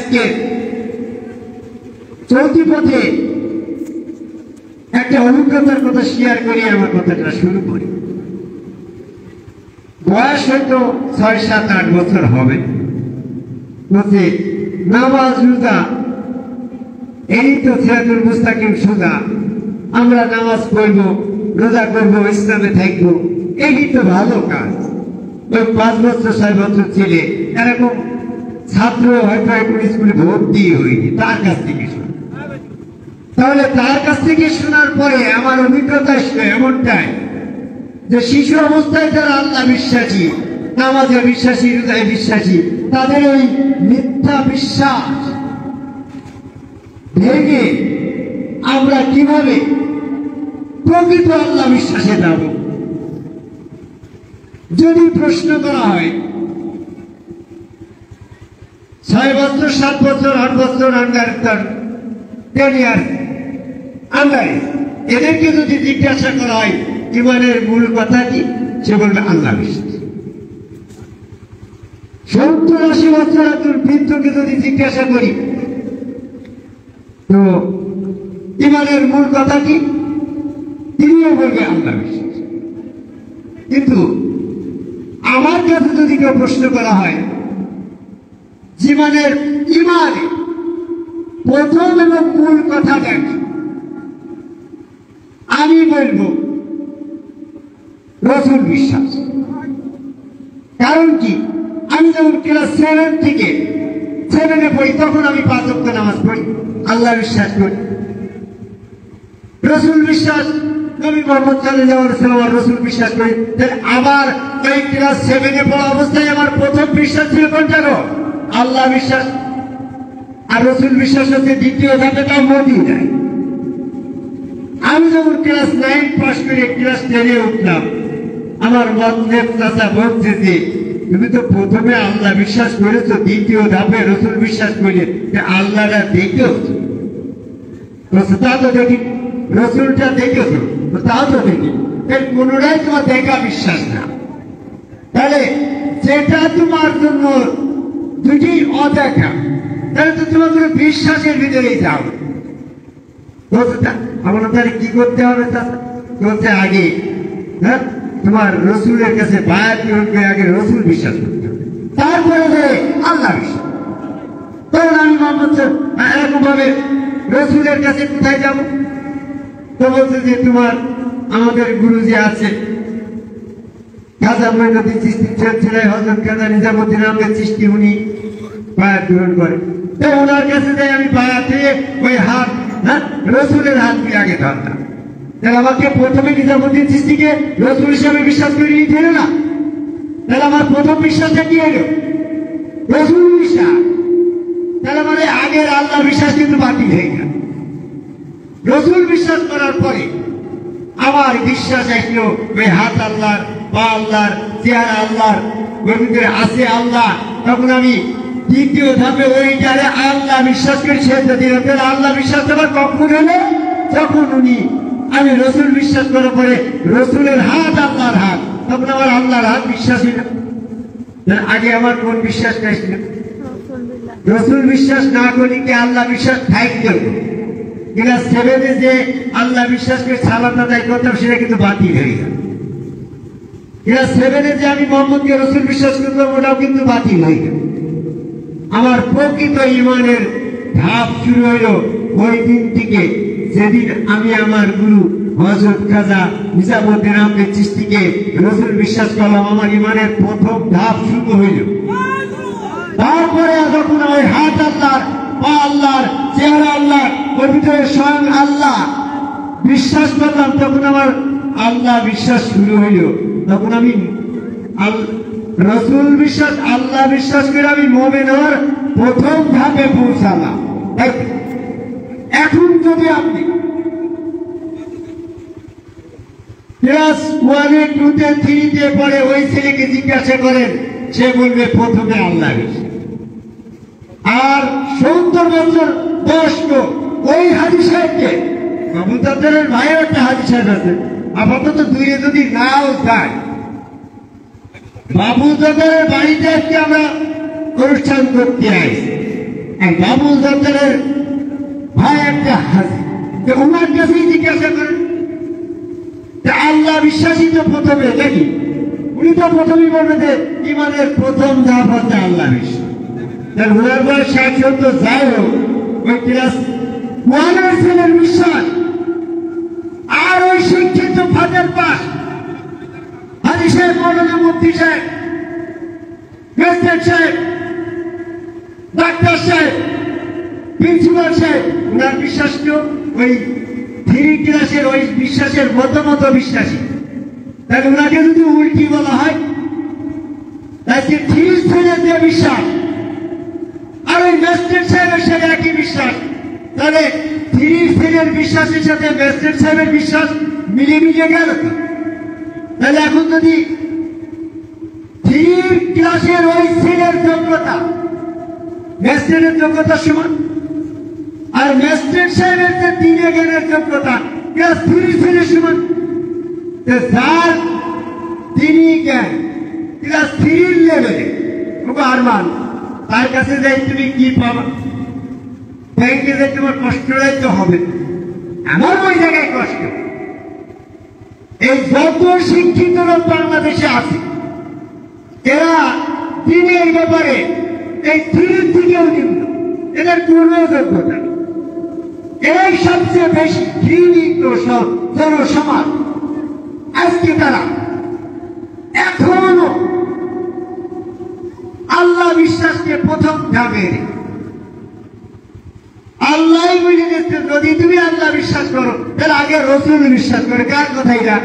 আজকে চলতি পথে একটা অভিজ্ঞতার কথা শেয়ার করি, আমার কথাটা শুরু করি। বয়স হয়তো 6, 7, 8 বছর হবে। বলছে নামাজ রোজা এই তো সিরাতুল মুস্তাকিম সোজা, আমরা নামাজ পড়বো, রোজা করবো, ইসলামে থাকবো, এই তো ভালো কাজ। ওই 5 বছর 6 বছর ছেলে এরকম ছাত্র হয়তো এখন স্কুলে ভর্তি হয়নি, তার কাছ থেকে শোনা। তাহলে তার কাছ থেকে শোনার পরে আমার অভিজ্ঞতা এমনটাই যে শিশু অবস্থায় যারা আল্লাহ বিশ্বাসী, নামাজে বিশ্বাসী, রোজায় বিশ্বাসী, তাদের ওই মিথ্যা বিশ্বাস ভেঙে আমরা কিভাবে প্রকৃত আল্লাহ বিশ্বাসে যাব। যদি প্রশ্ন করা হয় 6 বছর 7 বছর 8 বছর আন্ডার 10 ইয়ার আন্ডারে এদেরকে যদি জিজ্ঞাসা করা হয় ইমানের মূল কথা কি, সে বলবে আল্লাহ বিশ্বাস। 70-80 বছর একজন বৃদ্ধকে যদি জিজ্ঞাসা করি তো ইমানের মূল কথা কি, তিনিও বলবে আল্লাহ বিশ্বাস। কিন্তু আমার কাছে যদি কেউ প্রশ্ন করা হয় জীবনের ইমানে প্রথম এবং মূল কথা দেখ, আমি বলবো রাসূল বিশ্বাস। কারণ কি, আমি যখন ক্লাস 7 থেকে 7-এ পড়ি তখন আমি 5 ওয়াক্ত নামাজ পড়ি, আল্লাহ বিশ্বাস করি, রাসূল বিশ্বাস, নবী মুহাম্মদ সাল্লাল্লাহু আলাইহি ওয়াসাল্লাম রাসূল বিশ্বাস করি। আবার এই ক্লাস 7-এ পড়া অবস্থায় আমার প্রথম বিশ্বাস ছিল কোনটা গো, আল্লাহ বিশ্বাস। আর রাসূল বিশ্বাস হচ্ছে দ্বিতীয় ধাপে, তাও মদিনায়। আমি যখন ক্লাস 9 পাস করে ক্লাস 10-এ উঠলাম, আমার মতলেব চাচা বলছে যে তুমি তো প্রথমে আল্লাহ বিশ্বাস করেছো, দ্বিতীয় ধাপে রাসূল বিশ্বাস করে আল্লাহটা দেখেছো, তা তো দেখি, রাসূলটা দেখেছো, তাও তো দেখি, এর কোনটাই তোমার দেখা বিশ্বাস না। তাহলে যেটা তোমার জন্য দুটি অদেখা, তাহলে তো তোমার কোনো বিশ্বাসের ভিতরেই যাও। আমাদের কি করতে হবে, বলতে আগে হ্যাঁ তোমার রসুলের কাছে বায়াত করবে, আগে রসুল বিশ্বাস করতে হবে, তারপরে আল্লাহ বিশ্বাস। তখন আমি মোহাম্মদ এরকম ভাবে রসুলের কাছে কোথায় যাব, তো বলছে যে তোমার আমাদের গুরু যে আছে খাজা মঈনুদ্দিন চিশতি ছেলে হযরত খাজা নিজামুদ্দিন আহমেদ চিশতি, উনি বায়াত গ্রহণ করে। তো ওনার কাছে যাই আমি বায়াত হয়ে ওই হাত রসুলের হাত দিয়ে আগে ধরতাম। তাহলে আমাকে প্রথমে নিজামুদ্দিন চিশতিকে রসুল হিসাবে বিশ্বাস করে নিতে না, তাহলে আমার প্রথম বিশ্বাসটা কি হলো, রসুল বিশ্বাস। তাহলে মানে আগের আল্লাহ বিশ্বাস কিন্তু বাতিল হয়ে গেল। রসুল বিশ্বাস করার পরে আমার বিশ্বাস আসলো ওই হাত আল্লাহর, পা আল্লাহর, চেহারা আল্লাহর, ওর ভিতরে আছে আল্লাহ। তখন আমি দ্বিতীয় ধাপে ওইটারে আল্লাহ বিশ্বাস করি, সে যদি আল্লাহ বিশ্বাস আবার কখন হলো, যখন উনি আমি রসুল বিশ্বাস করার পরে রসুলের হাত আল্লাহর হাত, তখন আমার আল্লাহর হাত বিশ্বাস হইল। আগে আমার কোন বিশ্বাসটা ছিল, রসুল বিশ্বাস না করি কি আল্লাহ বিশ্বাস থাকতে হবে। ক্লাস 7-এ যে আল্লাহ বিশ্বাস করে সালাম আদায় করতাম সেটা কিন্তু বাতিল হয়ে গেল। ক্লাস 7-এ যে আমি মোহাম্মদকে রসুল বিশ্বাস করতাম ওটাও কিন্তু বাতিল হয়ে গেল। আমার প্রকৃত ইমানের ধাপ শুরু হইল ওই দিন থেকে, যেদিন আমি আমার গুরু হযরত খাজা নিজামুদ্দিন আহমেদ চিশতিকে রসুল বিশ্বাস করলাম, আমার ইমানের প্রথম ধাপ শুরু হইল। তারপরে যখন ওই হাত আল্লাহর, পা আল্লাহর, চেহারা আল্লাহর, ওর ভিতরে স্বয়ং আল্লাহ বিশ্বাস করলাম, তখন আমার আল্লাহ বিশ্বাস শুরু হইল। তখন আমি রসুল বিশ্বাস, আল্লাহ বিশ্বাস করে আমি মুমিন হওয়ার প্রথম ধাপে পৌঁছালাম। এখন যদি আপনি ক্লাস 1-এ 2-তে 3-তে পড়ে ওই ছেলেকে জিজ্ঞাসা করেন, সে বলবে প্রথমে আল্লাহ বিশ্বাস। আর 70 বছর বয়স্ক ওই হাজী সাহেবকে, মাহমুদের ভাইয়ের একটা হাজী সাহেব আছে, আপাতত দূরে যদি নাও যায়, বাবুজাদের বাড়িতে আজকে আমরা অনুষ্ঠান করতে আসি, এই বাবুল দত্তরের ভাই একটা হাজি, ওনার কাছেই জিজ্ঞাসা করেন যে আল্লাহ বিশ্বাসী তো প্রথমে দেখি, উনি তো প্রথমেই বলবে যে ইমানের প্রথম ধাপ হচ্ছে আল্লাহ বিশ্বাস। ওনার বয়স 60-70 যাই হোক, ওই ক্লাস 1-এর ছেলের বিশ্বাস আর ওই শিক্ষিত ফাজার পাস হাজি সাহেব, মৌলানা মুফতি সাহেব, ম্যাজিস্ট্রেট সাহেব, ডাক্তার সাহেব, প্রিন্সিপাল সাহেব, ওনার বিশ্বাস তো ওই 3 ক্লাসের ওই বিশ্বাসের মতো বিশ্বাসী। তাহলে ওনাকে যদি উল্টি বলা হয়, তাকে 3 ছেলের যে বিশ্বাস আর ওই ম্যাজিস্ট্রেট সাহেবের সাথে একই বিশ্বাস, তাহলে 3 ছেলের বিশ্বাসের সাথে ম্যাজিস্ট্রেট সাহেবের বিশ্বাস মিলিয়ে গেল। তাহলে এখন যদি 3 ক্লাসের ওই ছেলের যোগ্যতা ম্যাজিস্ট্রেটের যোগ্যতার সমান, আর ম্যাজিস্ট্রেট সাহেবের যে 3 জ্ঞানের যোগ্যতা ক্লাস 3 ছেলের সমান, যার 3 জ্ঞান ক্লাস 3 লেভেলে আরমান, তার কাছে যাই তুমি কি পাবা? ব্যাংকে যাই তোমার কষ্ট রাইতে হবে, আমার ওই জায়গায় কষ্ট। এই যত শিক্ষিত লোক বাংলাদেশে আছে, এরা দিনের ব্যাপারে এই 3 থেকেও নিম্ন, এদের কোন যোগ্যতা নেই। এই সবচেয়ে বেশি ঘৃণিত জনসমাজ। আজকে তারা এখনো আল্লাহ বিশ্বাসকে প্রথম ধাপে আল্লাহ বুঝে দিচ্ছে, যদি তুমি আল্লাহ বিশ্বাস করো তাহলে আগে রসুল বিশ্বাস করে। কার কথা এটা?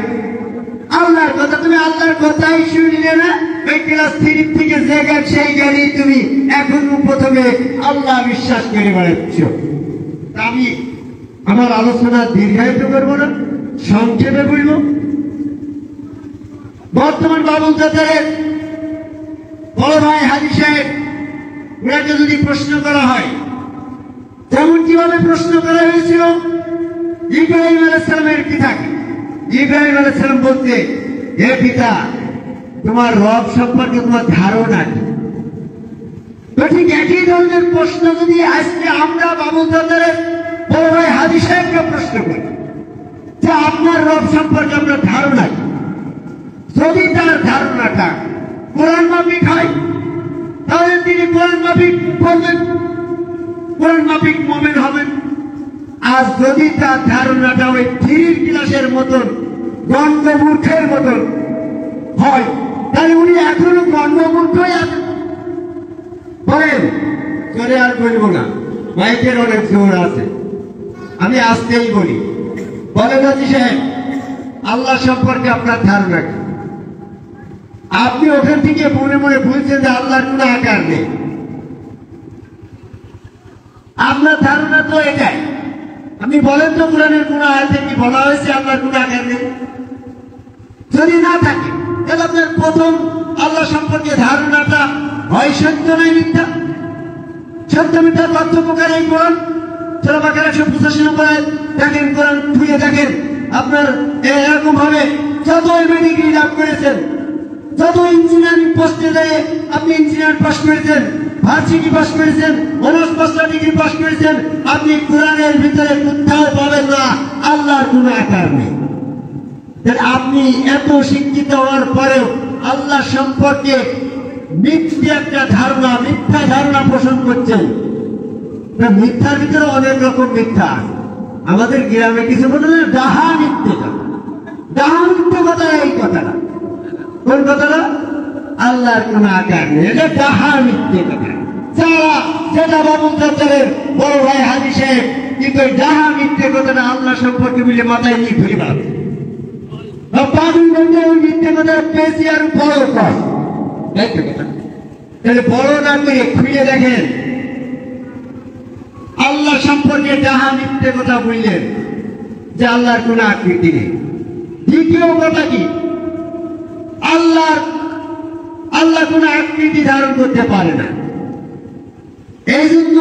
আল্লাহর কথা। তুমি আল্লাহর কথাই শুনলে না, ওই ক্লাস 3 থেকে যে জ্ঞান সেই জ্ঞানই তুমি এখনো প্রথমে আল্লাহ বিশ্বাস করে বেড়াচ্ছ। আমি আমার আলোচনা দীর্ঘায়িত করবো না, সংক্ষেপে বলব। বর্তমান বাবুল দত্তরের বড় ভাই হাজি সাহেব, ওনাকে যদি প্রশ্ন করা হয়, যেমন কিভাবে প্রশ্ন করা হয়েছিল ইব্রাহিম আলাইহিস সালামের পিতাকে। ইব্রাহিম আলাইহিস সালাম বলতে, হে পিতা, তোমার রব সম্পর্কে তোমার ধারণা কি? তো ঠিক একই ধরনের প্রশ্ন যদি আজকে আমরা বাবুল দত্তরের বড় ভাই হাজি সাহেবকে প্রশ্ন করি যে আপনার রব সম্পর্কে আপনার ধারণা কি, যদি তার ধারণাটা কোরআন মাফিক হয় তাহলে তিনি কোরআন মাফিক বলবেন, কোরআন মাফিক মুমিন হবেন। আর যদি তার ধারণাটা ওই 3 ক্লাসের মতন গণ্ডমূর্খের মতন হয়, তাহলে উনি এখনো গণ্ডমূর্খই আছেন। বলেন, জোরে আর বলবো না, মাইকের অনেক জোর আছে, আমি আসতেই বলি। বলেন হাজি সাহেব, আল্লাহ সম্পর্কে আপনার ধারণা কি? আপনি ওখান থেকে মনে মনে বলছেন যে আল্লাহর কোনো আকার নেই। আপনার ধারণা তো এটাই। আপনি বলেন তো কোরআনের কোন আয়াতে কি বলা হয়েছে আল্লাহর কোনো আকার নেই? যদি না থাকে তাহলে আপনার প্রথম আল্লাহ সম্পর্কে ধারণাটা হয় সত্য নয় মিথ্যা? সত্য মিথ্যার পার্থক্যকার এই কোরআন সূরা বাকারা 185 নম্বর আয়াত দেখেন, কোরআন খুলে দেখেন। আপনার এরকম ভাবে যতই ডিগ্রি লাভ করেছেন, যত ইঞ্জিনিয়ারিং পোস্টে দেয় আপনি ইঞ্জিনিয়ার পাস করেছেন, ভার্সিটি পাস করেছেন, অনার্স মাস্টার ডিগ্রি পাস করেছেন, আপনি কোরআনের ভিতরে কোথাও পাবেন না আল্লাহর কোনো আকার নেই। আপনি এত শিক্ষিত হওয়ার পরেও আল্লাহ সম্পর্কে মিথ্যা একটা ধারণা, মিথ্যা ধারণা পোষণ করছেন। মিথ্যার ভিতরে অনেক রকম মিথ্যা। আমাদের গ্রামে কিছু বলে ডাহা মিথ্যে কথা, ডাহা মিথ্যে কথা। এই কথাটা কোন কথাটা? আল্লাহর কোন আকার নেই, এটা ডাহা মিথ্যে কথা। যারা যেটা বাবুল দত্তরের বড় ভাই হাজি সাহেব কিন্তু ডাহা মিথ্যে কথাটা আল্লাহ সম্পর্কে মিলে মাথায় নিয়ে ঘুরে বেড়াচ্ছে। মিথ্যে কথা পেয়েছি আর বড় কর, বড় না করে খুঁজে দেখেন আল্লাহ সম্পর্কে যাহা মিথ্যে কথা বললেন যে আল্লাহর কোন আকৃতি নেই। দ্বিতীয় কথা কি? আল্লাহ কোন আকৃতি ধারণ করতে পারে না, এই জন্য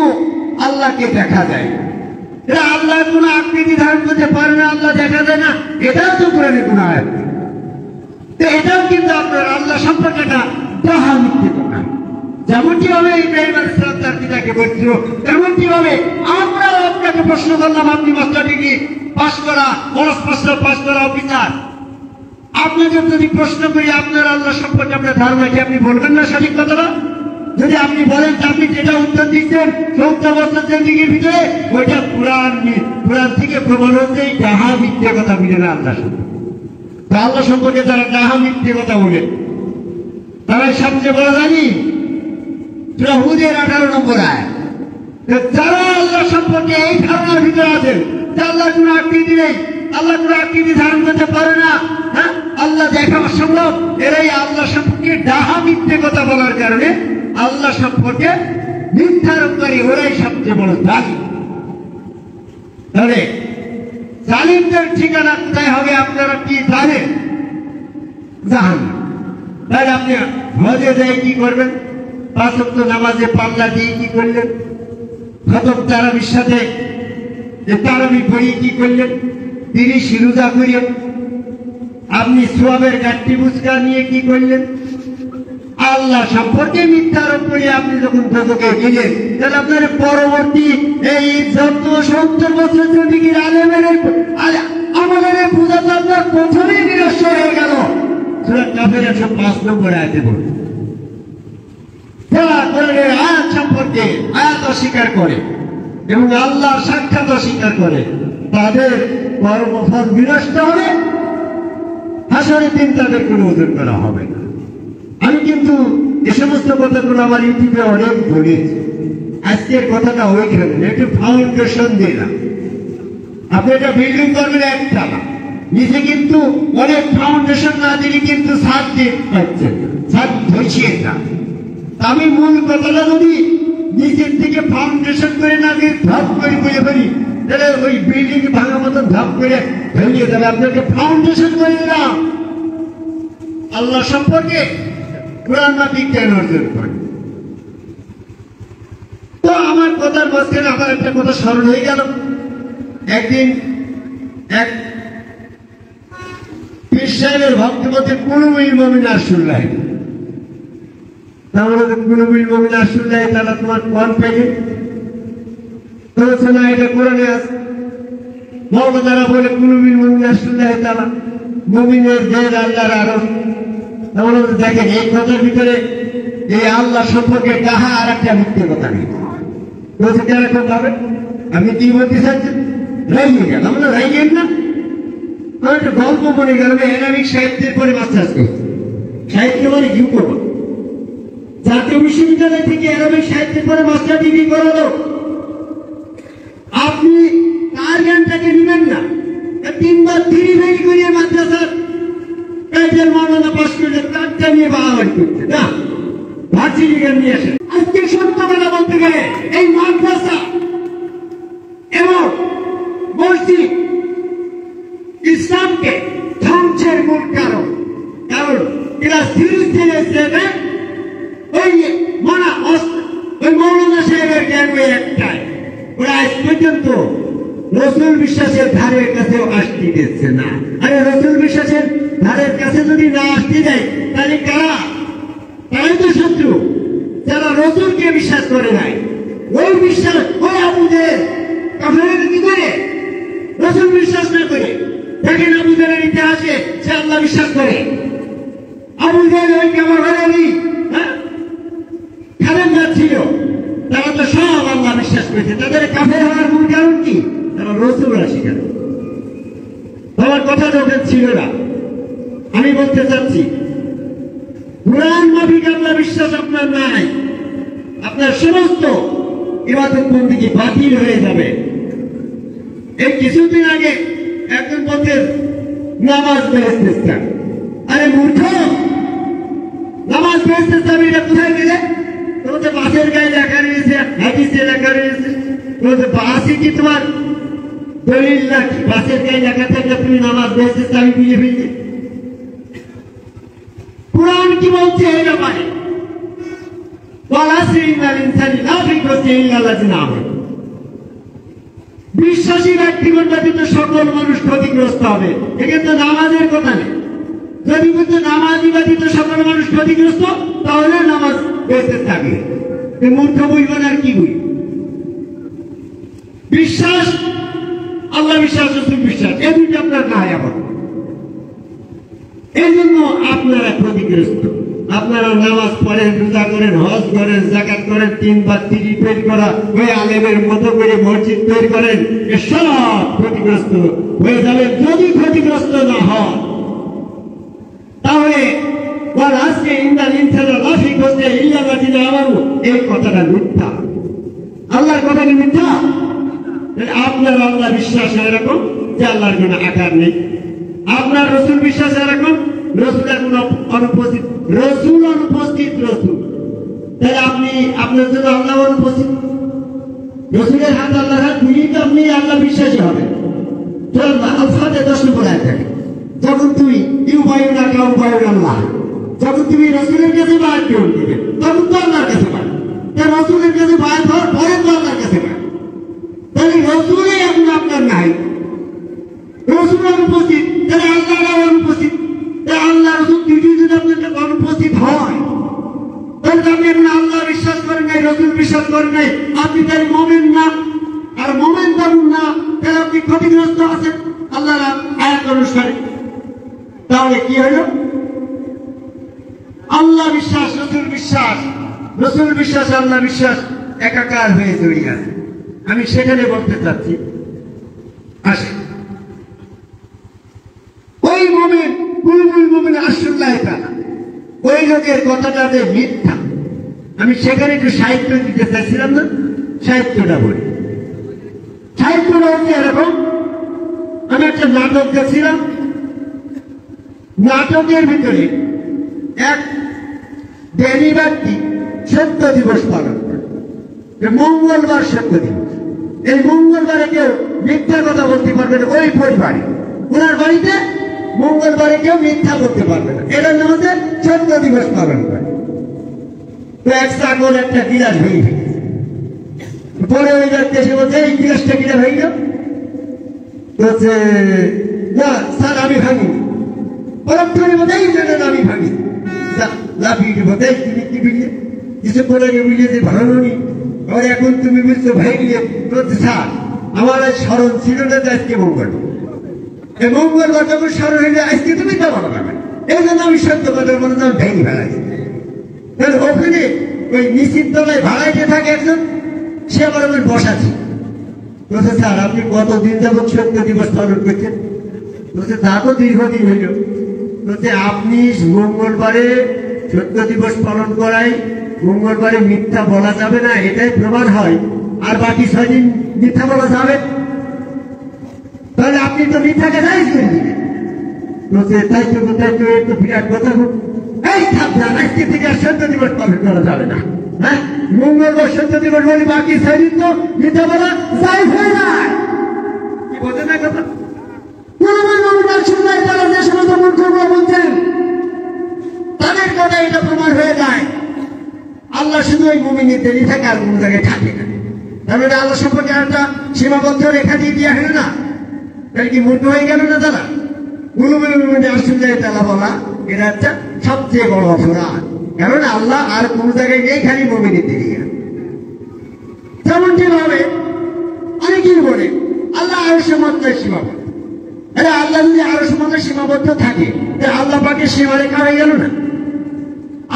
আল্লাহকে দেখা যায়। এরা আল্লাহর কোন আকৃতি ধারণ করতে পারে না, আল্লাহ দেখা যায় না, এটাও তো কোরআনের কোন আয়াত। এটাও কিন্তু আপনার আল্লাহ সম্পর্কে একটা ডাহা মিথ্যে কথা। যেমনটি ভাবে ইব্রাহিম আলাইহিস সালাম তার পিতাকে বলছিল, তেমনটি ভাবে আমরা আপনাকে প্রশ্ন করলাম, আপনি মাস্টার ডিগ্রি পাস করা, অনার্স মাস্টার পাস করা অফিসার, আপনাকে যদি প্রশ্ন করি আপনার আল্লাহ সম্পর্কে আপনার ধারণা কি, আপনি বলবেন না সঠিক কথাটা? যদি আপনি বলেন আপনি যেটা উত্তর দিচ্ছেন 70 বছর জিন্দেগির ভিতরে, ওইটা কোরআন থেকে প্রমাণ হচ্ছে ডাহা মিথ্যে কথা বলে না আল্লাহ সম্পর্কে। তো আল্লাহ সম্পর্কে যারা ডাহা মিথ্যে কথা বলে তারাই সবচেয়ে বড় জানি হুদের 18 নম্বর আয়াত। যারা আল্লাহ সম্পর্কে এই ধারণার ভিতরে আছেন যে আল্লাহ কোন আকৃতি নেই, আল্লাহ কোন আকৃতি ধারণ করতে পারে না, হ্যাঁ আল্লাহ দেখা অসম্ভব, এরাই আল্লাহ সম্পর্কে ডাহা মিথ্যে কথা বলার কারণে আল্লাহ সম্পর্কে মিথ্যারোপকারী, ওরাই সবচেয়ে বড় জালিম। তাহলে জালিমদের ঠিকানা কোথায় হবে আপনারা কি জানেন? জাহান্নাম। তাহলে আপনি হজে যাই কি করবেন? 5 ওয়াক্ত নামাজে পাল্লা দিয়ে কি করলেন? খতম তারাবির সাথে তারাবি পড়িয়ে কি করলেন? 30 রোজা করিলেন। আপনি সোয়াবের গাঠটি বুঝকা নিয়ে কি করলেন? আল্লাহ সম্পর্কে মিথ্যারোপ করে আপনি যখন প্রযোগে গেলেন, তাহলে আপনার পরবর্তী এই যত 70 বছর জিন্দেগির আলেমের আমাদের পূজাতে আপনার প্রথমেই নিরস্ব হয়ে গেল। সূরা কাফের 105 নম্বর আয়াতে বলছে, যারা কোরআনের আয়াত সম্পর্কে আয়াত অস্বীকার করে এবং আল্লাহর সাক্ষাৎ অস্বীকার করে, তাদের কর্মফল বিনষ্ট হবে, হাসরের দিন তাদের কোনো ওজন করা হবে না। আমি কিন্তু এ সমস্ত কথাগুলো আমার ইউটিউবে অনেক বলেছি। আজকের কথাটা ওইখানে একটু ফাউন্ডেশন দিলাম। আপনি একটা বিল্ডিং করবেন একটা না, নিচে কিন্তু অনেক ফাউন্ডেশন না দিলে কিন্তু ছাদ দিয়ে পাচ্ছেন, ছাদ ধসিয়ে যান। আমি মূল কথাটা যদি নিচের থেকে ফাউন্ডেশন করে না দিয়ে ধাপ করে বলে ফেলি, তাহলে ওই বিল্ডিং ভাঙা মতন ধাপ করে ভেঙে যাবে। আপনাকে ফাউন্ডেশন করে দিলাম আল্লাহ সম্পর্কে কোরআন মাফিক জ্ঞান অর্জন করে। তো আমার কথার মাঝখানে আমার একটা কথা স্মরণ হয়ে গেল। একদিন এক পীর সাহেবের ভক্ত মধ্যে কুলুবুল মুমিন আরশুল্লাহ, তাহলে কুলুবুল মুমিন আরশুল্লাহ তারা তোমার কোন পেয়ে বলছে না, এটা কোরআনে আছে। মওলানা বলে কুলুবুল মুমিন আরশুল্লাহ তাআলা, মুমিনের দেহ আল্লাহর আরশ। তাহলে দেখেন এই কথার ভিতরে এই আল্লাহ সম্পর্কে কাহা আর একটা মিথ্যে কথা নেই। বলছে কেরকম ভাবে? আমি কি বলতে চাচ্ছি? রাইয়ে গেল, আমরা রাইয়েন না। আমার একটা গল্প মনে গেল, এনামিক সাহিত্যের পরে মাস্টার্স করছি। সাহিত্য মানে কি করবো? জাতীয় বিশ্ববিদ্যালয় থেকে এনামিক সাহিত্যের পরে মাস্টার ডিগ্রি করালো। আপনি তার জ্ঞানটাকে নেবেন না, 3 বার 3 ফেল করিয়ে মাদ্রাসার কাজের মামলা পাশ করলে তারটা নিয়ে বাড়াবাড়ি করছে না, ভার্সিটি জ্ঞান নিয়ে আসেন। আজকে সত্য কথা বলতে গেলে এই মাদ্রাসা এবং মসজিদ ইসলামকে ধ্বংসের মূল কারণ। কারণ ক্লাস 3 থেকে 7 ওই মৌলানা সাহেবের জ্ঞান ওই একটাই, ওরা আজ পর্যন্ত রসুল বিশ্বাসের ধারের কাছেও আসতে দিচ্ছে না। আরে রসুল বিশ্বাসের ধারের কাছে যদি না আসতে দেয় তাহলে কারা? তারাই তো শত্রু, যারা রসুলকে বিশ্বাস করে নাই। ওই বিশ্বাস ওই আবুদের কাফেরের কি করে? রসুল বিশ্বাস না করে। দেখেন আবুদের ইতিহাসে সে আল্লাহ বিশ্বাস করে। আবুদের ওই কেমন হলেনি খালেন্দার ছিল, তারা তো সব আল্লাহ বিশ্বাস করেছে। তাদের কাফের হওয়ার মূল কারণ কি? তারা রসুল অস্বীকার করে। আমার কথা যখন ছিল না, আমি বলতে চাচ্ছি কোরআন মাফিক আল্লাহ বিশ্বাস আপনার নাই, আপনার সমস্ত ইবাদত বন্দেগী বাতিল হয়ে যাবে। এই কিছুদিন আগে একজন বলতেন নামাজ বেহেশতের চাবি। আরে মূর্খ, নামাজ বেহেশতের চাবি এটা কোথায় গেলে? তোমাদের বাসের গায়ে লেখা রয়েছে, হাদিসে লেখা রয়েছে। তোমাদের বাসে কি তোমার দলিল নাকি? বাসের গায়ে লেখা থাকলে তুমি নামাজ বেহেশতের চাবি বুঝে ফেলবে। কোরআন কি বলছে এই ব্যাপারে? বিশ্বাসী ব্যক্তিগণ ব্যতীত সকল মানুষ ক্ষতিগ্রস্ত হবে। এখানে তো নামাজের কথা নেই। যদি বলতে নামাজি ব্যতীত সকল মানুষ ক্ষতিগ্রস্ত, তাহলে নামাজ বেঁচে থাকবে। মূর্খ বুঝবেন আর কি বুঝ বিশ্বাস, আল্লাহ বিশ্বাস, রসুল বিশ্বাস, এই দুইটা আপনার নাই আবার। এই জন্য আপনারা ক্ষতিগ্রস্ত। আপনারা নামাজ পড়েন, রোজা করেন, হজ করেন, যাকাত করেন, 3 বার 30 তৈরি করা ওই আলেমের মতো করে মসজিদ তৈরি করেন, সব ক্ষতিগ্রস্ত হয়ে যাবে। যদি ক্ষতিগ্রস্ত না হয় তাহলে আজকে ইন্দান ইনসানা লাফি করতে ইল্লাবাদিনা আমারও এই কথাটা মিথ্যা। আল্লাহর কথা কি মিথ্যা? আপনার আল্লাহ বিশ্বাস এরকম যে আল্লাহর কোনো আকার নেই। আপনার রসুল বিশ্বাস এরকম, রসুলের কোন অনুপস্থিত, রসুল অনুপস্থিত রসুল। তাহলে আপনি আপনার জন্য আল্লাহ অনুপস্থিত, রসুলের হাত আল্লাহর হাত মিলিয়ে তো আপনি আল্লাহ বিশ্বাসী হবেন। আলফাতে 10 নম্বর আয়াত থাকে, যখন তুমি ইউবায়ুনা কাউবায়ুন আল্লাহ, যখন তুমি রসুলের কাছে বায়াত গ্রহণ করবে তখন তো আল্লাহর কাছে পাবে। রসুলের কাছে বায়াত হওয়ার পরে তো আল্লাহর কাছে পাবে। তাহলে রসুলে এখন আপনার নাই, রসুল অনুপস্থিত, তাহলে আল্লাহরা অনুপস্থিত। আল্লাহ রসুল দুটি যদি আপনার কাছে অনুপস্থিত হয় তাহলে আপনি এখন আল্লাহ বিশ্বাস করেন নাই, রসুল বিশ্বাস করেন নাই, আপনি তাহলে মোমেন না। আর মোমেন যখন না, তাহলে আপনি ক্ষতিগ্রস্ত আছেন আল্লাহর আয়াত অনুসারে। তাহলে কি হইল? আল্লাহ বিশ্বাস, রসুল বিশ্বাস, রসুল বিশ্বাস, আল্লাহ বিশ্বাস একাকার হয়ে জড়িয়ে আছে। আমি সেখানে বলতে চাচ্ছি, আসে ওই মোমেন কুলুল মোমেন আশুল্লাহ তাআলা, ওই লোকের কথাটা যে মিথ্যা, আমি সেখানে একটু সাহিত্য দিতে চাইছিলাম না, সাহিত্যটা বলি। সাহিত্যটা হচ্ছে এরকম, আমি একটা নাটক দেখছিলাম, নাটকের ভিতরে এক জ্ঞানী ব্যক্তি সত্য দিবস পালন করে, মঙ্গলবার সত্য দিবস। এই মঙ্গলবারে কেউ মিথ্যা কথা বলতে পারবে না, ওই পরিবারে ওনার বাড়িতে মঙ্গলবারে কেউ মিথ্যা করতে পারবে না, এটার নাম হচ্ছে সত্য দিবস পালন করে। তো এক চাকর একটা গিলাস ভেঙে ফেলেছে, পরে ওই ব্যক্তি এসে বলছে এই গিলাসটা কিনা ভেঙে বলছে না স্যার আমি ভাঙি, পরক্ষণে বলছে এই জানেন আমি ভাঙি, লাফিয়ে বলতে তুমি কি বুঝলে কিছু করে বুঝলে যে ভাঙনি, আর এখন তুমি বুঝছো ভাঙলে। বলছে স্যার আমার আজ স্মরণ ছিল না যে আজকে মঙ্গলবার, এই মঙ্গলবার যখন স্মরণ হইলে আজকে তুমি তা বলো না, এই জন্য আমি সত্য কথা বলে আমি ভেঙে ফেলাইছি। তাহলে ওখানে ওই নিশ্চিত তলায় ভাড়াইতে থাকে একজন, সে আবার আমার বসাচ্ছে। বলছে স্যার আপনি কতদিন যাবৎ সত্য দিবস পালন করছেন? বলছে তা তো দীর্ঘদিন হইল। বলছে আপনি মঙ্গলবারে সত্য দিবস পালন করায় মঙ্গলবারে মিথ্যা বলা যাবে না, এটাই প্রমাণ হয়, আর বাকি 6 দিন মিথ্যা বলা যাবে, তাহলে আপনি তো মিথ্যাকে জায়েজ করে দিলেন। বলছে তাই তো কোথায় তো একটু বিরাট কথা, এই সাবধান আজকে থেকে আর সত্য দিবস পালন করা যাবে না। হ্যাঁ, মঙ্গলবার সত্য দিবস বলে বাকি 6 দিন তো মিথ্যা বলা জায়েজ হয়ে যায়। কি বোঝেন না কথা? তারা যে সমস্ত মূর্খগুলো বলছেন তাদের কথা এটা প্রমাণ হয়ে যায়। আল্লাহ শুধু ওই মুমিনদেরই থাকে, আর কোনো জায়গায় থাকে না। তাহলে আল্লাহ সম্পর্কে একটা সীমাবদ্ধ রেখা দিয়ে দেওয়া হলো না, তাহলে কি মূর্খ হয়ে গেল না তারা? আশুল্লাহ তাআলা বলা এটা একটা সবচেয়ে বড় অপরাধ, কারণ আল্লাহ আর কোন জায়গায় নেই, খালি মুমিনদের দিয়ে। যেমনটি ভাবে অনেকেই বলে আল্লাহ আরশের মাত্রায় সীমাবদ্ধ। আরে আল্লাহ যদি আরশের মাত্রায় সীমাবদ্ধ থাকে, আল্লাহ পাকের সীমা রেখা হয়ে গেল না?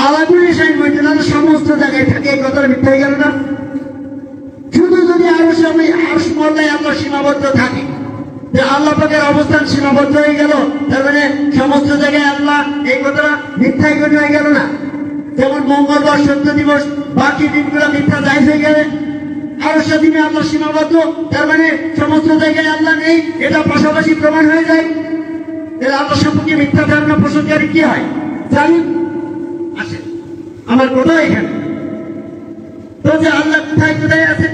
আল্লাহ সমস্ত জায়গায় থাকে, এই কথাটা মিথ্যা হয়ে গেল না? শুধু যদি আরশ মহল্লায় আল্লাহ সীমাবদ্ধ থাকে, আল্লাহ পাকের অবস্থান সীমাবদ্ধ হয়ে গেল, তার মানে সমস্ত জায়গায় আল্লাহ, এই কথাটা মিথ্যাই হয়ে গেল না? যেমন মঙ্গলবার সত্য দিবস, বাকি দিনগুলো মিথ্যা জায়েজ হয়ে গেলে, আরশের দিনে আল্লাহ সীমাবদ্ধ, তার মানে সমস্ত জায়গায় আল্লাহ নেই, এটা পাশাপাশি প্রমাণ হয়ে যায়। আল্লাহ সম্পর্কে মিথ্যা ধারণা পোষণকারী কি হয় জানি? আসে আমার কথা এখানে তো, যে আল্লাহ কোথায় কোথায় আছে।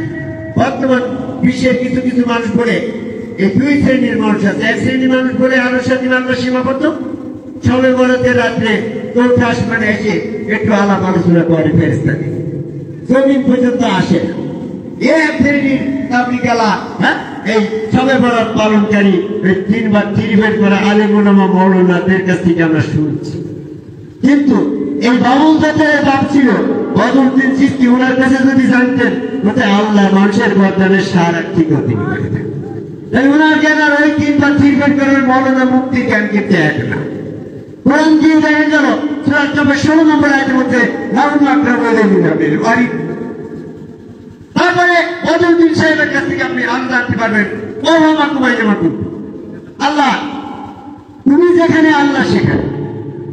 বর্তমান বিশ্বের কিছু কিছু মানুষ বলে এই 2 শ্রেণীর মানুষ আছে। এক শ্রেণীর মানুষ বলে আরশের দিনে আল্লাহ সীমাবদ্ধ, সবে বরাতের রাত্রে 4টা আসমানে এসে একটু আলাপ আলোচনা করে ফেরেশতাকে, জমিন পর্যন্ত আসে না। এক শ্রেণীর তাবলীগালা, হ্যাঁ, এই সবে বরাত পালনকারী 3 বার 3 বের করা আলেম ওলামা মাওলানাদের কাছ থেকে আমরা শুনছি। কিন্তু এই বাবুল জাতের বাপ ছিল বদরুদ্দিন চিশতি। ওনার কাছে যদি জানতেন বলতে আল্লাহ মানুষের গর্দানের সার আর ঠিক হতে পারে না। তাই ওনার জ্ঞান আর ওই তিনবার ট্রিটমেন্ট করে মৌলানা মুক্তি জ্ঞান কিন্তু এক না। কোরআন দিয়ে দেখা গেল সূরা 16 নম্বর আয়াতের মধ্যে লাউন আকরাম আলাইহিল ওয়ারি। তারপরে বদরুদ্দিন সাহেবের কাছ থেকে আপনি আরো জানতে পারবেন আল্লাহ তুমি যেখানে আল্লাহ সেখানে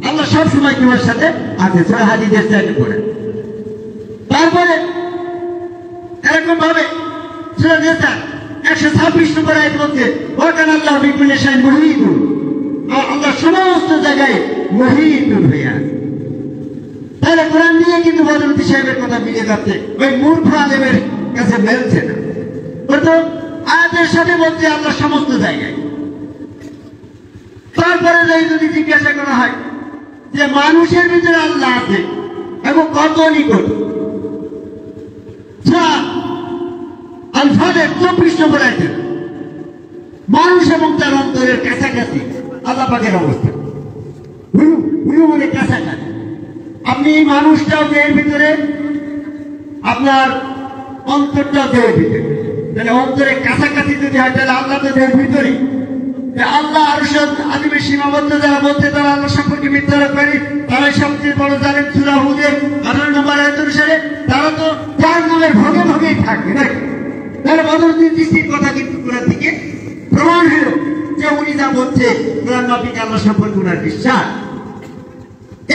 আল্লাহ সবসময় তোমার সাথে আছে। সূরা হাদীদের চাইতে পড়ে। তারপরে এরকম ভাবে সূরা নিসা 126 নম্বর আয়াত বলছে ওয়াকানা আল্লাহু বিকুল্লি শাইইন মুহীতুন। আল্লাহ সমস্ত জায়গায় মুহীতুন হয়ে আছে। তাহলে কোরআন দিয়ে কিন্তু বদরুদ্দিন সাহেবের কথা মিলে যাচ্ছে, ওই মূর্খ আলেমের কাছে মেলছে না। তো আয়াতের সাথে বলছে আল্লাহ সমস্ত জায়গায়। তারপরে যদি জিজ্ঞাসা করা হয় যে মানুষের ভিতরে আল্লাহ আছে এবং কত নিকট, আল-ফালের 24 নম্বর আয়াতে মানুষ এবং তার অন্তরের কাছাকাছি আল্লাহ পাকের অবস্থা। মানে কাছাকাছি আপনি মানুষটাও দেহের ভিতরে, আপনার অন্তরটাও দেহের ভিতরে। তাহলে অন্তরের কাছাকাছি যদি হয় তাহলে আল্লাহ তো দেহের ভিতরে। আল্লাহ আরশের আযীমের সীমাবদ্ধ যারা বলতে তারা আল্লাহ সম্পর্কে মিথ্যারোপ করে, তারাই সবচেয়ে বড় জালেম। সূরা হুদের 18 নম্বর আয়াত অনুসারে তারা তো জাহান্নামের ভোগে ভোগেই থাকবে নাকি? তাহলে বদরুদ্দিন চিশতির কথা কিন্তু কোরআন থেকে প্রমাণ হলো যে উনি যা বলছে কোরআন মাফিক আল্লাহ সম্পর্কে ওনার বিশ্বাস।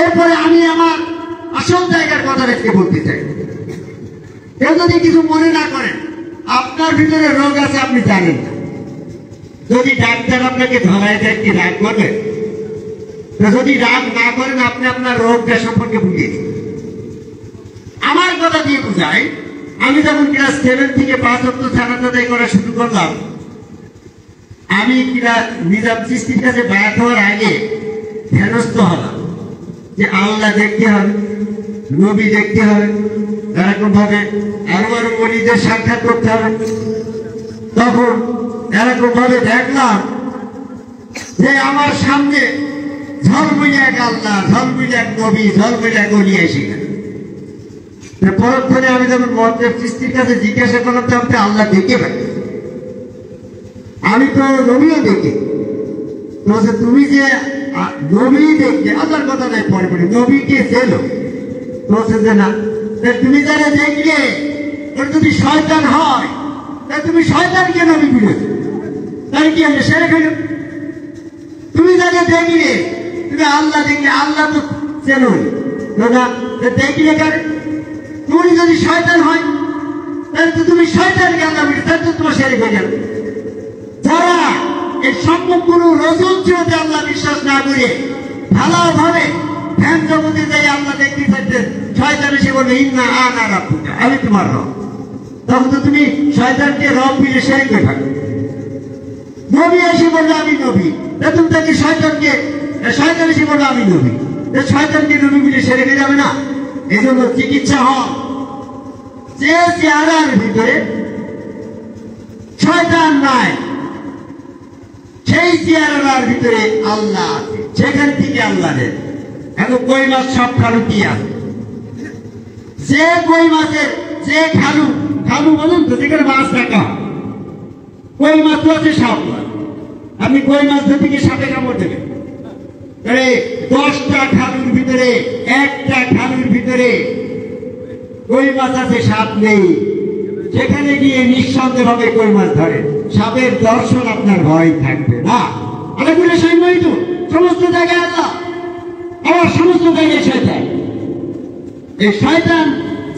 এরপরে আমি আমার আসল জায়গার কথা রেখে বলতে চাই। কেউ যদি কিছু মনে না করেন, আপনার ভিতরে রোগ আছে আপনি জানেন না। যদি ডাক্তার আপনাকে ধরায় দেয় কি রাগ করবেন? যদি রাগ না করেন আপনি আপনার রোগটা সম্পর্কে বুঝে আমার কথা দিয়ে বুঝাই। আমি যখন ক্লাস 7 থেকে 5 অব্দি সালাত আদায় করা শুরু করলাম, আমি নিজাম চিশতির কাছে বায়াত হওয়ার আগে ধ্যানস্থ হলাম যে আল্লাহ দেখতে হবে, নবী দেখতে হবে, এরকম ভাবে আরো আরো ওলিদের সাক্ষাৎ করতে হবে। তখন এরকম ভাবে দেখলাম যে আমার সামনে ঝলমলে এক আল্লাহ, ঝলমলে এক নবী, ঝলমলে এক ওলি এসে গেল। পরক্ষণে আমি যখন মহাদেব চিশতির কাছে জিজ্ঞাসা করলাম যে আপনি আল্লাহ দেখে পাই? আমি তো নবীও দেখি। তুমি যে নবী দেখবে আল্লাহর কথা নাই, পরে পরে নবীকে চেনো? বলছে যে না। তুমি যারা দেখলে ওর যদি শয়তান হয় তা তুমি শয়তানকে নবী বলেছো, তাই কি আমি সেরে ফেলো? তুমি যারা দেখলে তুমি আল্লাহ দেখলে আল্লাহ তো চেনো না, দেখলে কারে? তুমি যদি শয়তান হয় তাহলে তো তুমি শয়তানকে আল্লাহ বলি, তাহলে তো তোমার সেরে ফেলে যাবে। যারা এই সম্পূর্ণ রসুল চিরতে আল্লাহ বিশ্বাস না করে ভালোভাবে ধ্যান জগতে যাই আল্লাহ দেখতে চাইতেন, শয়তান এসে বলবে ইন্না আনা রাব্বুকা, আমি তোমার রব। তখন তো তুমি শয়তানকে রব বিলে সেরে করে থাকো। নবী এসে বললো আমি নবী, তুমি তাকে শয়তান এসে বললো আমি নবী, শয়তানকে নবী বিলে সেরে হয়ে যাবে না? এই জন্য চিকিৎসা হয় যে চেহারার ভিতরে শয়তান নাই, সেই চেহারার ভিতরে আল্লাহ আছে, সেখান থেকে আল্লাহ দেন। এখন কই মাছ সব খালু কি আছে? যে কই মাছের যে খালু, খালু বলুন তো, যেখানে মাছ রাখা কই মাছ আছে সব। আপনি কই মাছ ধরতে গিয়ে সাপে কামড় দেবেন। 10টা খালুর ভিতরে একটা খালুর ভিতরে কই মাছ আছে, সাপ নেই। সেখানে গিয়ে নিঃসন্দেহ ভাবে কই মাছ ধরে, সাপের দর্শন আপনার ভয় থাকবে না। আল্লাহ সৈন্যই তো সমস্ত জায়গায় আল্লাহ, আবার সমস্ত জায়গায় শয়তান। এই শয়তান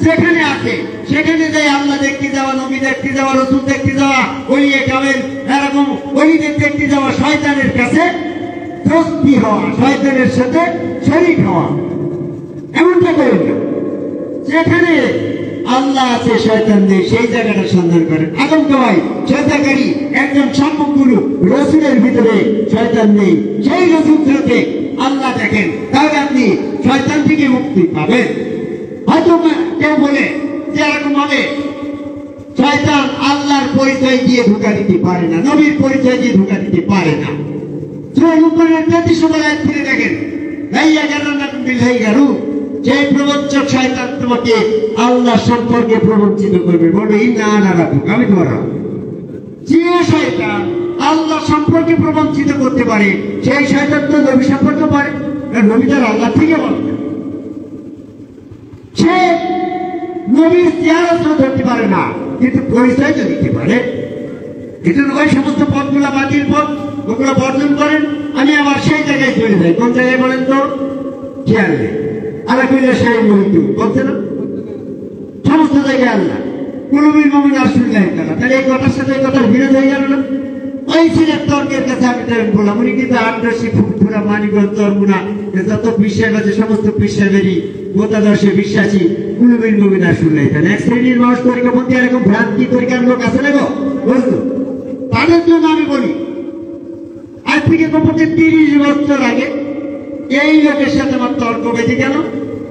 যেখানে আছে সেখানে যাই আল্লাহ দেখতে যাওয়া, নবী দেখতে যাওয়া, রসুল দেখতে যাওয়া, ওলিয়ে কামেল এরকম ওলিদের দেখতে যাওয়া, শয়তানের কাছে দোস্তি হওয়া, শয়তানের সাথে শরীক হওয়া, এমনটা করেন না। যেখানে আল্লাহ আছে শয়তান নেই, সেই জায়গাটা সন্ধান করেন। আদমকে ভাই শয়তানকারী একজন সম্মুখগুরু রসুলের ভিতরে শয়তান নেই, সেই রসুল থেকে আল্লাহ দেখেন, তাহলে আপনি শয়তান থেকে মুক্তি পাবেন। হয়তো কেউ বলে যে এরকম ভাবে শয়তান আল্লাহর পরিচয় দিয়ে ধোঁকা দিতে পারে না, নবীর পরিচয় দিয়ে ধোঁকা দিতে পারে না। সূরা লুকমানের 33 নম্বর আয়াত ফিরে দেখেন, লাইয়া গারান্নাকুম বিল হাইগারু সেই প্রবঞ্চক শয়তান তোমাকে আল্লাহ সম্পর্কে প্রবঞ্চিত করবে, বলবে ইন্না আনা রাব্বুক, আমি তোমার রব। যে শয়তান আল্লাহ সম্পর্কে প্রবঞ্চিত করতে পারে সেই শয়তান তো নবী সম্পর্কে পারে, নবী তার আল্লাহ থেকে বলবে। সে নবীর চেহারা ধরতে পারে না, কিন্তু পরিচয় তো দিতে পারে। এটা ওই সমস্ত পথগুলা বাতিল পথ, ওগুলো বর্জন করেন। আমি আবার সেই জায়গায় চলে যাই। কোন জায়গায় বলেন তো? খেয়াল নেই। আল্লাহ কইলে সেই মৃত্যু বলছে না, সমস্ত জায়গায় আল্লাহ কুলুবিল মুমিন রাসূলুল্লাহ তাআলা। তাহলে এই কথার সাথে এই কথার বিরোধ হয়ে গেল না? ওই ছিলেন তর্কের কাছে আমি বললাম, উনি কিন্তু আটরশি ফুটফুরা মানিকগঞ্জ তরমুনা যত বিশ্বাস আছে সমস্ত বিশ্বাসেরই মতাদর্শে বিশ্বাসী কুলুবিল মুমিন রাসূলুল্লাহ তাআলা। এক শ্রেণীর মানুষ তরিকা মধ্যে এরকম ভ্রান্তি তরিকার লোক আছে না গো, বুঝলো? তাদের জন্য আমি বলি, আজ থেকে কমপক্ষে 30 বছর আগে এই লোকের সাথে আমার তর্ক বেঁধে কেন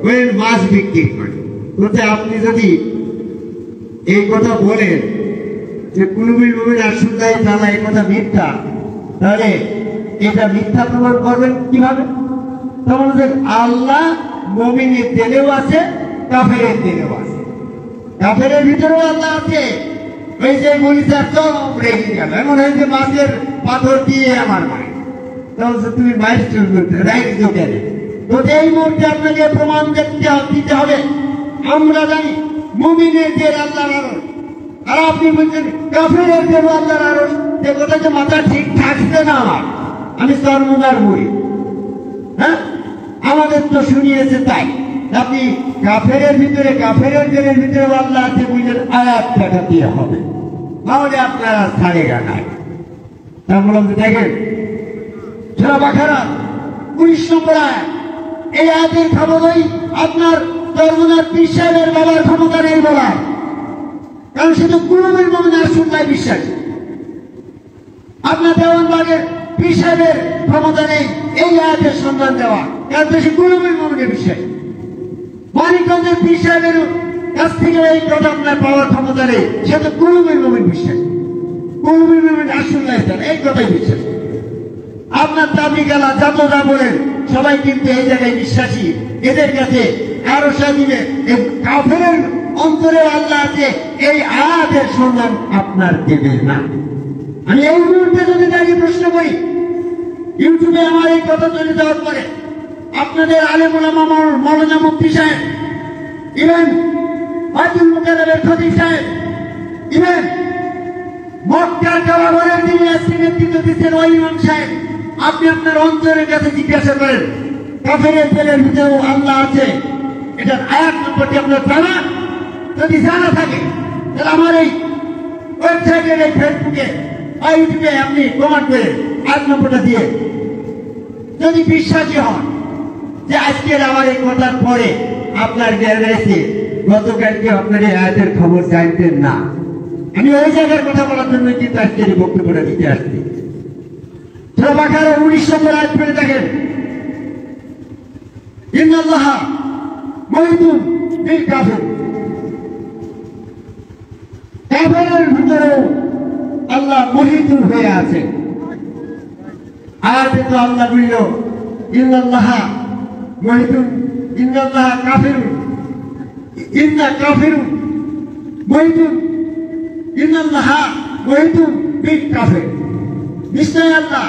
ওই মাছ বিক্রি করে বলতে, আপনি যদি এই কথা বলেন যে কুলুবিল মুমিন রাসূলুল্লাহ তাআলা এই কথা মিথ্যা, তাহলে এটা মিথ্যা প্রমাণ করবেন কিভাবে? তখন আল্লাহ মুমিনের দিলেও আছে, কাফেরের দিলেও আছে, কাফেরের ভিতরেও আল্লাহ আছে। ওই যে মরিচা চরম রেগে গেল, এমন হয় যে মাছের পাথর দিয়ে আমার মায়, তখন তুমি মায়ের রাইজো কেন? তো এই মুহূর্তে আপনাকে প্রমাণ দিতে হবে। আমরা জানি মুমিনের যে আল্লাহর আরশ, আর আপনি বলছেন কাফেরের যে আল্লাহর আরশ। যে কথা যে মাথা ঠিক থাকছে না আমার, আমি চরমুনার মুড়ি, হ্যাঁ আমাদের তো শুনিয়েছে তাই। আপনি কাফেরের ভিতরে কাফেরের জেলের ভিতরে আল্লাহ আছে বুঝলেন, আয়াত দেখাতে হবে, তাহলে আপনারা ছাড়ে গানায়। তা বললাম যে দেখেন সূরা বাকারা 19 নম্বর আয়াত, এই আয়াতের খবরই আপনার চরমুনার পীর সাহেবের বাবার ক্ষমতা নেই বলার, কারণ সে তো কুলুবিল মুমিন রাসূলুল্লাহ বিশ্বাসী। আপনার দেওয়ানবাগের পীর সাহেবের ক্ষমতা নেই এই আয়াতের সন্ধান দেওয়া, কারণ সে কুলুবিল মুমিনের বিশ্বাসী। মানিকগঞ্জের পীর সাহেবের কাছ থেকে এই কথা আপনার পাওয়ার ক্ষমতা নেই, সে তো কুলুবিল মুমিন বিশ্বাসী, কুলুবিল মুমিন রাসূলুল্লাহ এই কথাই বিশ্বাস। আপনার তাবলীগালা যত যা বলেন সবাই কিন্তু এই জায়গায় বিশ্বাসী। এদের কাছে আরো সাজিবে কাফেরের অন্তরে আল্লাহ আছে, এই আয়াতের সন্ধান আপনার দেবে না। আমি এই মুহূর্তে যদি দাঁড়িয়ে প্রশ্ন করি, ইউটিউবে আমার এই কথা চলে যাওয়ার পরে আপনাদের আলেম ওলামা মৌলানা মুফতি সাহেব, ইভেন বাইতুল মুকাররমের খতিব সাহেব, ইভেন মক্কার কাবাঘরের যিনি আজকে নেতৃত্ব দিচ্ছেন ওই ইমাম সাহেব, আপনি আপনার অন্তরের কাছে জিজ্ঞাসা করেন কাফেরের জেলের ভিতরেও আল্লাহ আছে, এটার আয়াত নম্বরটি আপনার জানা? যদি জানা থাকে তাহলে আমার এই ওয়েবসাইটের এই ফেসবুকে বা ইউটিউবে আপনি কমেন্ট করে আয়াত নম্বরটা দিয়ে যদি বিশ্বাসী হন যে আজকের আমার এই কথার পরে আপনার জ্ঞান এসে গতকালকে আপনার এই আয়াতের খবর জানতেন না, আমি ওই জায়গার কথা বলার জন্য কিন্তু আজকের এই বক্তব্যটা দিতে আসছি। সূরা বাকারা 19 নম্বর আয়াত পড়ে দেখেন, ইন্নাল্লাহা মুহিতুন বিল কাফির, কাফেরের ভিতরে আল্লাহ মুহিতুন হয়ে আছে। আয়াতে তো আল্লাহ বলল ইন্নাল্লাহা মুহিতুন, ইন্নাল্লাহা কাফিরুন, ইন্না কাফিরুন মুহিতুন, ইন্নাল্লাহা মুহিতুন বিল কাফির, নিশ্চয় আল্লাহ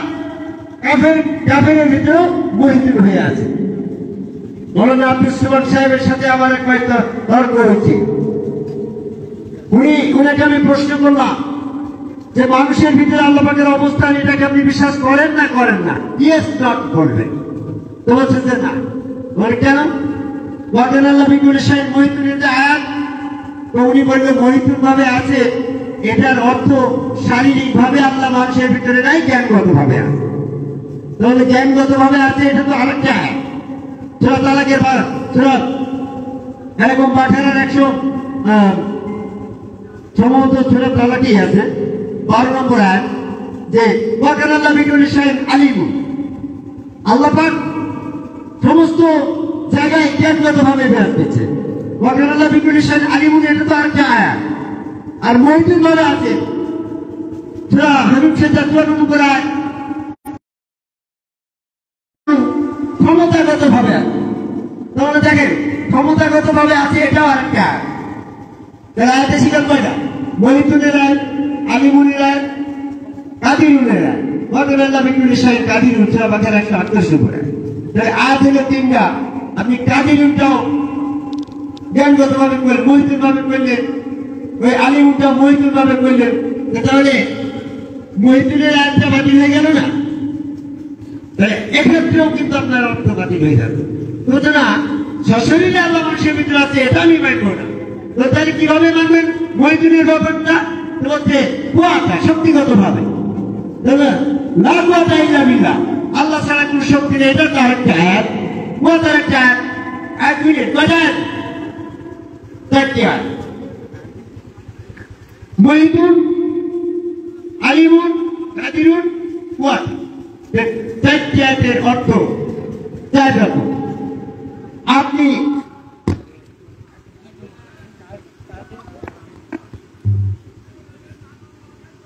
কাফেরের ভিতরে মুহিতুন হয়ে আছে। মৌলানা আব্দুস সামাদ সাহেবের সাথে আমার একবার তর্ক হয়েছে। উনাকে আমি প্রশ্ন করলাম যে মানুষের ভিতরে আল্লাহ পাকের অবস্থান, এটাকে আপনি বিশ্বাস করেন না করেন না? ইয়েস নট বলবেন। তো বলছেন যে না। বলে কেন? বলেন আল্লাহ বিকুল সাহেব মহিতুনের যে আয়াত, তো উনি বললেন মহিতুন ভাবে আছে, এটার অর্থ শারীরিক ভাবে আল্লাহ মানুষের ভিতরে নাই, জ্ঞানগত ভাবে আছে। তাহলে জ্ঞানগত ভাবে আছে, এটা তো আরেকটা আয়াত। সূরা তালাকের এরকম বাকারার 100 সম্ভবত সূরা তালাকই আছে 12 নম্বর আয়াত, যে ওয়াকান আল্লাহ বিকুল শাইইন আলিম, আল্লাহ পাক সমস্ত জায়গায় জ্ঞানগত ভাবে বিরাজ করছে। ওয়াকান আল্লাহ বিকুল শাইইন আলিম, এটা তো আরেকটা আয়াত। আর মহিতুন ভাবে আছে সূরা হামিদ 74 নম্বর আয়াত, ক্ষমতাগত ভাবে আছে। তাহলে দেখেন ক্ষমতাগত ভাবে আছে, এটাও আরেকটা। তাহলে আয়াতে শিকার কয়টা? মহিতুনের আয়াত, আলিমুনের আয়াত, কাদিরুনের আয়াত। গতবেলা বিকুল সাহেব কাদিরুল সূরা বাকারা 128 নম্বরে। তাহলে আয়াত হলো তিনটা। আপনি কাদিরুলটাও জ্ঞানগত ভাবে করলেন, মহিতুল ভাবে করলেন, ওই আলিমুলটাও মহিতুল ভাবে করলেন, তাহলে মহিতুনের আয়াতটা বাতিল হয়ে গেল না? তাহলে এক্ষেত্রেও কিন্তু আপনার অর্থ বাতিল হয়ে যাবে। না, সশরীরে আল্লাহ মানুষের ভিতরে আছে, এটা আমি মানব না। তো তাহলে কিভাবে মানবেন মহিতুনের ব্যাপারটা? বলছে কুয়াটা শক্তিগত ভাবে, আল্লাহ ছাড়া কোন শক্তি নেই। এটা তো আরেকটা আয়াত, কুয়াটার একটা আয়াত। 1 মিনিট বাজার 4টি আয়াত। মহিতুন, আলিমুন, কাদিরুন, কুয়াট, 4টি আয়াতের অর্থ 4 রকম। আপনি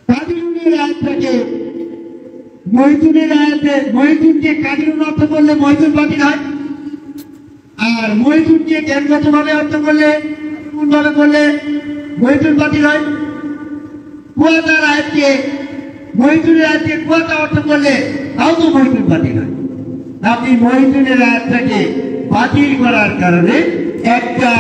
কাদিরুনের আয়াতটাকে মহিতুনের আয়াতে মহিতুনকে কাদিরুন অর্থ করলে মহিতুন বাতিল হয়, আর মহিতুনকে জ্ঞানগত ভাবে অর্থ করলে ভাবে করলে মহিতুন বাতিল হয়। কুয়াটার আয়াতকে মহিতুনের আয়াতকে কুয়াটা অর্থ করলে তাও তো মহিতুন বাতিল হয়। আপনি মহিতুনের আয়াতটাকে বাতিল করার কারণে একটা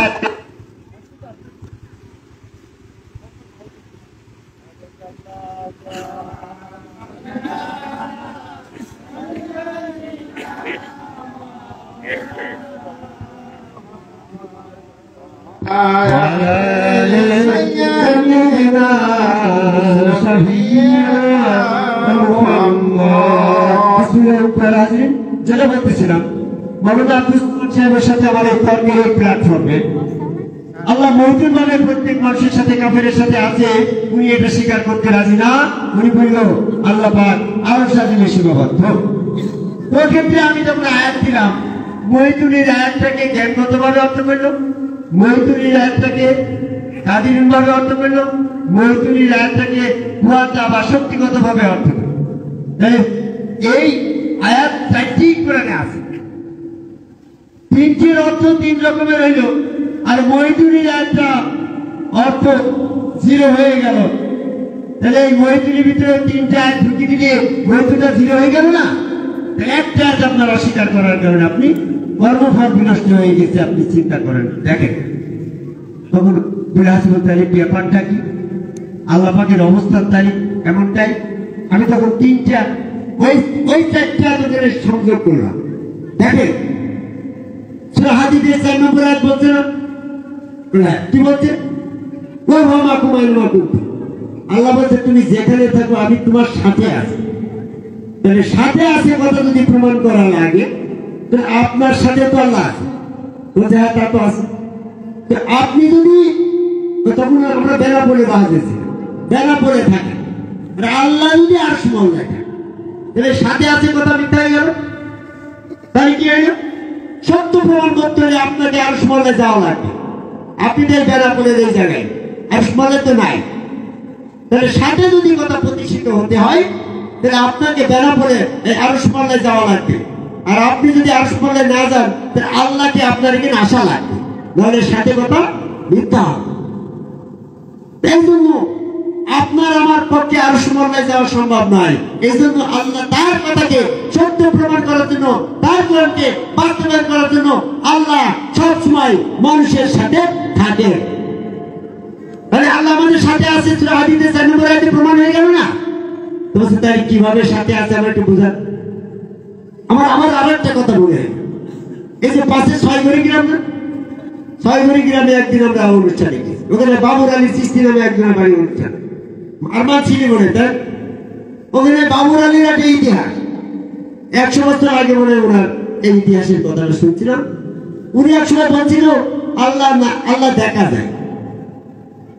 যেটা বলতেছিলাম, মৌলানা আব্দুল সাহেবের সাথে আমার এই তর্কের এই প্ল্যাটফর্মে আল্লাহ মহিতুন ভাবে প্রত্যেক মানুষের সাথে কাফেরের সাথে আছে, উনি এটা স্বীকার করতে রাজি না। উনি বলল আল্লাহ পাক আরো সাথে সীমাবদ্ধ। তো ক্ষেত্রে আমি যখন আয়াত দিলাম, মহিতুনের আয়াতটাকে জ্ঞানগত ভাবে অর্থ করলো, মহিতুনের আয়াতটাকে কাদিরুন ভাবে অর্থ করলো, মহিতুনের আয়াতটাকে কুয়াটা বা শক্তিগত ভাবে অর্থ করলো। এই আয়াত 4টি কোরআনে আছে, 3টির অর্থ 3 রকমের হইল, আর মহিতুনের আয়াতটা অর্থ 0 হয়ে গেল। তাহলে এই মহিতুনের ভিতরে 3টা আয়াত ঢুকি দিলে মহিতুনটা 0 হয়ে গেল না? একটা আয়াত আপনার অস্বীকার করার কারণে আপনি কর্মফল বিনষ্ট হয়ে গেছে। আপনি চিন্তা করেন, দেখেন তখন বিলাসবুল তারিখ ব্যাপারটা কি, আল্লাহ পাকের অবস্থার তারিখ এমনটাই। আমি তখন 3টা ওই 4টা আয়াতের সংযোগ করলাম। দেখেন সূরা হাদীদের 4 নম্বর আয়াত বলছে না, কি বলছে? ওয়া মাকুম আইনুমা কুনতুম। আল্লাহ বলছে তুমি যেখানে থাকো আমি তোমার সাথে আছি। তাহলে সাথে আছে কথা যদি প্রমাণ করা লাগে, তো আপনার সাথে তো আল্লাহ আছে, বলছে হ্যাঁ তা তো আছে। আপনি যদি তখন আমরা বেলা পড়ে বাজেছি, বেলা পড়ে থাকেন, আল্লাহ যদি আর সময় থাকে, তাহলে সাথে আছে কথা মিথ্যা হয়ে গেল। তাই কি হইল? সত্য প্রমাণ করতে হলে আপনাকে আর সময় যাওয়া লাগবে। আপনি বেলা পড়ে এই জায়গায় আর সময় তো নাই, তাহলে সাথে যদি কথা প্রতিষ্ঠিত হতে হয়, তাহলে আপনাকে বেলা পড়ে আর সময় যাওয়া লাগবে। আর আপনি যদি আর সময় না যান, তাহলে আল্লাহকে আপনার এখানে আসা লাগবে, নাহলে সাথে কথা মিথ্যা হবে। এই জন্য আপনার আমার পক্ষে আর সময় যাওয়া সম্ভব নয়। এই জন্য আল্লাহ তার কথাকে সত্য প্রমাণ করার জন্য, তার কোরআনকে বাস্তবায়ন করার জন্য আল্লাহ সবসময় মানুষের সাথে থাকে। তাহলে আল্লাহ আমাদের সাথে আছে, সূরা হাদীদের 4 নম্বর আয়াতে প্রমাণ হয়ে গেল না? তো তাই কিভাবে সাথে আছে আমরা একটু বুঝান। আমার আরো একটা কথা বলে, এই যে পাশে 6 গ্রাম না, 6 গ্রামে একদিন আমরা অনুষ্ঠানে গেছি, ওখানে বাবুর আলী চিশতি নামে একজনের বাড়ি অনুষ্ঠান, আর মা ছিলি মনে, তাই ওখানে বাবুর আলীর একটা ইতিহাস, 100 বছর আগে মনে ওনার এই ইতিহাসের কথাটা শুনছিলাম। উনি একসময় বলছিল আল্লাহ না, আল্লাহ দেখা যায়।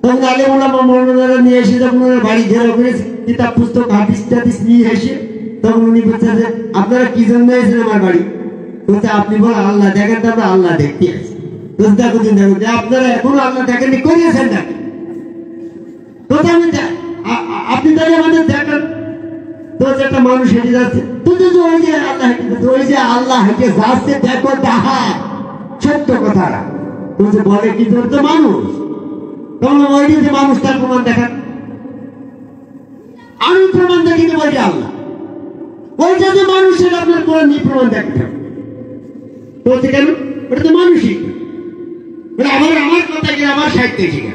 তখন আলে ওলামা মৌলানারা নিয়ে এসে যখন ওনার বাড়ি ঘেরাও করেছে, কিতাব পুস্তক হাদিস টাদিস নিয়ে এসে, তখন উনি বলছে যে আপনারা কি জন্য এসেছেন আমার বাড়ি? বলছে আপনি বল আল্লাহ দেখেন, তো আমরা আল্লাহ দেখতে আসি। দেখো দেখো আপনারা এখনো আল্লাহ দেখেননি, করিয়েছেন না? তো আপনি তাহলে আমাদের দেখেন তো একটা মানুষ হেঁটে যাচ্ছে, তো ওই যে আল্লাহ হেঁটে, ওই যে আল্লাহ হেঁটে যাচ্ছে, দেখো তাহা সত্য কথা। বলছে বলে কি ধরে তো মানুষ, তখন ওই যে মানুষটার প্রমাণ দেখান, আমি প্রমাণ দেখিনি বলছি আল্লাহ, ওইটা যে মানুষের আপনার প্রমাণ দেখতে হবে। বলছে কেন? ওটা তো মানুষই। আমার কথা কি আমার সাহিত্য শিখা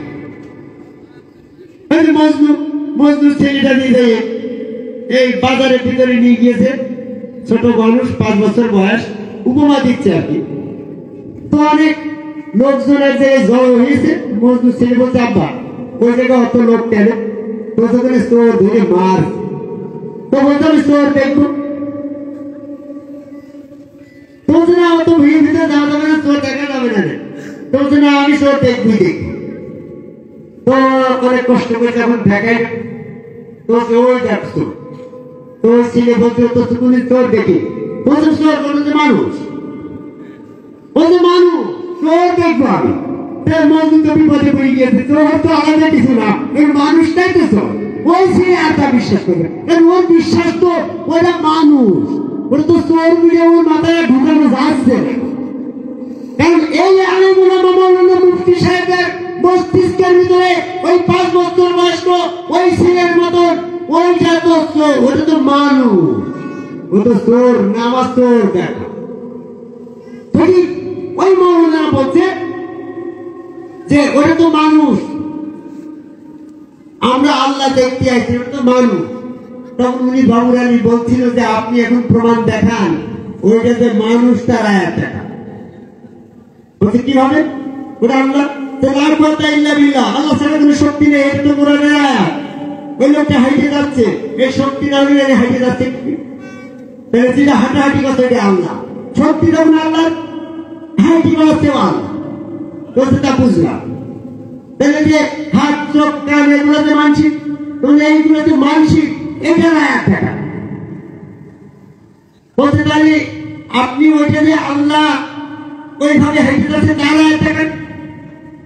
মজনু ছেলেটা নিয়ে এই বাজারের ভিতরে নিয়ে গিয়েছে, ছোট মানুষ 5 বছর বয়স, উপমা দিচ্ছে আর কি। তো অনেক লোকজনের যে জড়ো হয়েছে, মজনু ছেলে বলছে আব্বা ওই জায়গায় অত লোক কেন? তো সেখানে চোর ধরে মার, তো বলতে আমি চোর দেখবো, তো না অত ভিড় ভিতরে যাওয়া যাবে না, চোর দেখা যাবে না, তো না আমি চোর দেখবি দেখবি। তো অনেক কষ্ট করে যখন দেখায়, তো ওই দেখছো, তো ছেলে বলছে তো তুমি চোর দেখি, বলছে চোর বলছে মানুষ, বলছে মানুষ চোর দেখবো আমি। মজদুর বিপদে পড়ে গিয়েছে, চোর তো আলাদা কিছু না, এই মানুষটাই তো চোর। ওই ছেলে আর তা বিশ্বাস করবে, ওর বিশ্বাস তো ওরা মানুষ, ওরা তো চোর মিলে ওর মাথায় ঢুকানো যাচ্ছে না। কারণ এই আলমুলা মামলানা মুফতি সাহেবের মস্তিষ্কের ভিতরে ওই 5 বছর বয়স্ক ওই ছেলের মতন ওইটা তো চোর, ওটা তো মানুষ, ও তো চোর না, আমার চোর দেখা। ঠিক ওই মামলানা বলছে যে ওটা তো মানুষ, আমরা আল্লাহ দেখতে আসছি, ওটা তো মানুষ। তখন উনি বাবুরানি বলছিল যে আপনি এখন প্রমাণ দেখান ওইটা যে মানুষ, তার আয়াত দেখা। বলছে কিভাবে? ওটা আল্লাহ আল্লাহ ছাড়া কোনো শক্তি নেই, এটা তো কোরআনের আয়াত। ওই লোকটা হাইটে যাচ্ছে, এই শক্তি না হলে হাইটে যাচ্ছে, তাহলে যেটা হাঁটাহাঁটি করছে এটা আল্লাহ, শক্তি যখন আল্লাহ, হাইটি করছে আল্লাহ। বলছে তা বুঝলাম, তাহলে যে হাত চোখ কান এগুলো যে মানসিক, তাহলে এইগুলো যে মানসিক, এটার আয়াত দেখা। বলছে তাহলে আপনি ওইটা যে আল্লাহ ওইভাবে হাইটে যাচ্ছে তার আয়াত দেখেন।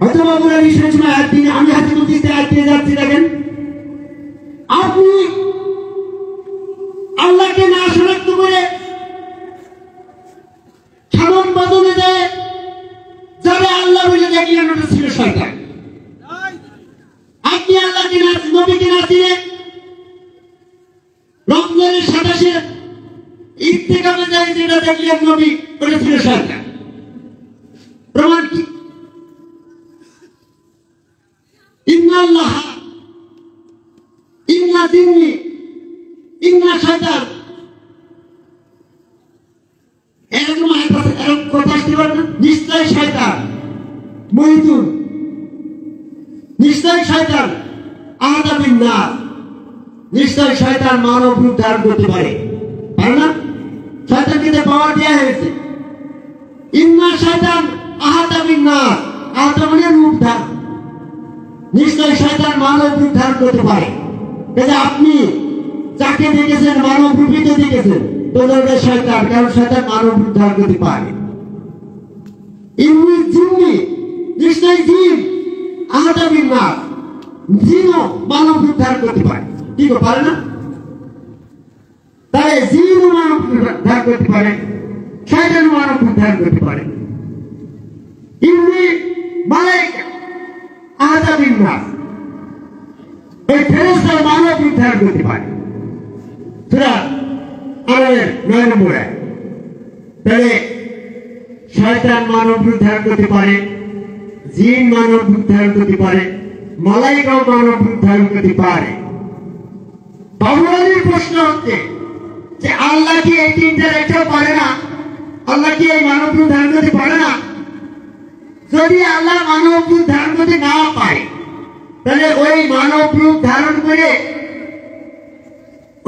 হয়তো বাবুরা বিষয় সময় আয়াত দিন, আমি হাতে বুঝতে আয়াত দিয়ে যাচ্ছি, দেখেন আপনি আল্লাহকে না শনাক্ত করে সামন বদলে দেয় যারা আল্লাহ বলে দেখলেন, ওটা ছিল শয়তান। আপনি আল্লাহকে না, নবীকে না চিনে রমজানের 27 ইফতিকারে যায় যেটা দেখলেন নবী, ওটা ছিল শয়তান। প্রমাণ কি? ইন্নাল্লাহ ইন্না জিন্নি ইন্না শয়তান, এরকম কথা আসতে পারে না? নিশ্চয় শয়তান মহিদুন, নিশ্চয় শয়তান আহাদাবিন নাস, নিশ্চয় শয়তান মানব রূপ ধারণ করতে পারে, পারে না? শয়তানকে যে পাওয়ার দেওয়া হয়েছে, ইন্না শয়তান আহাদাবিন নাস, আহাদা মানে রূপ ধারণ, নিশ্চয় শয়তান মানব রূপ ধারণ করতে পারে। তাহলে আপনি যাকে দেখেছেন মানব রূপই তো দেখেছেন, তোদের শয়তান, কারণ শয়তান মানব রূপ ধারণ করতে পারে। ইন্নি জিন্নি, নিশ্চয় জিন আহাদাবিন নাস, জিনও মানব রূপ ধারণ করতে পারে, কি পারে না? তাহলে জিনও মানব রূপ ধারণ করতে পারে, শয়তানও মানব রূপ ধারণ করতে পারে। ইন্নি মালাইকা আহাদাবিন নাস, এই ফেরেশতা মানব রূপ ধারণ করতে পারে। সূরা আল-আরাফের 9 নম্বর আয়াত। তাহলে শয়তান মানব রূপ ধারণ করতে পারে, জিন মানব রূপ ধারণ করতে পারে, মালাইকাও মানব রূপ ধারণ করতে পারে। বাবুরানির প্রশ্ন হচ্ছে যে আল্লাহ কি এই তিনটার একটাও পারে না? আল্লাহ কি এই মানব রূপ ধারণ করতে পারে না? যদি আল্লাহ মানব রূপ ধারণ করতে না পারে, তাহলে ওই মানব রূপ ধারণ করে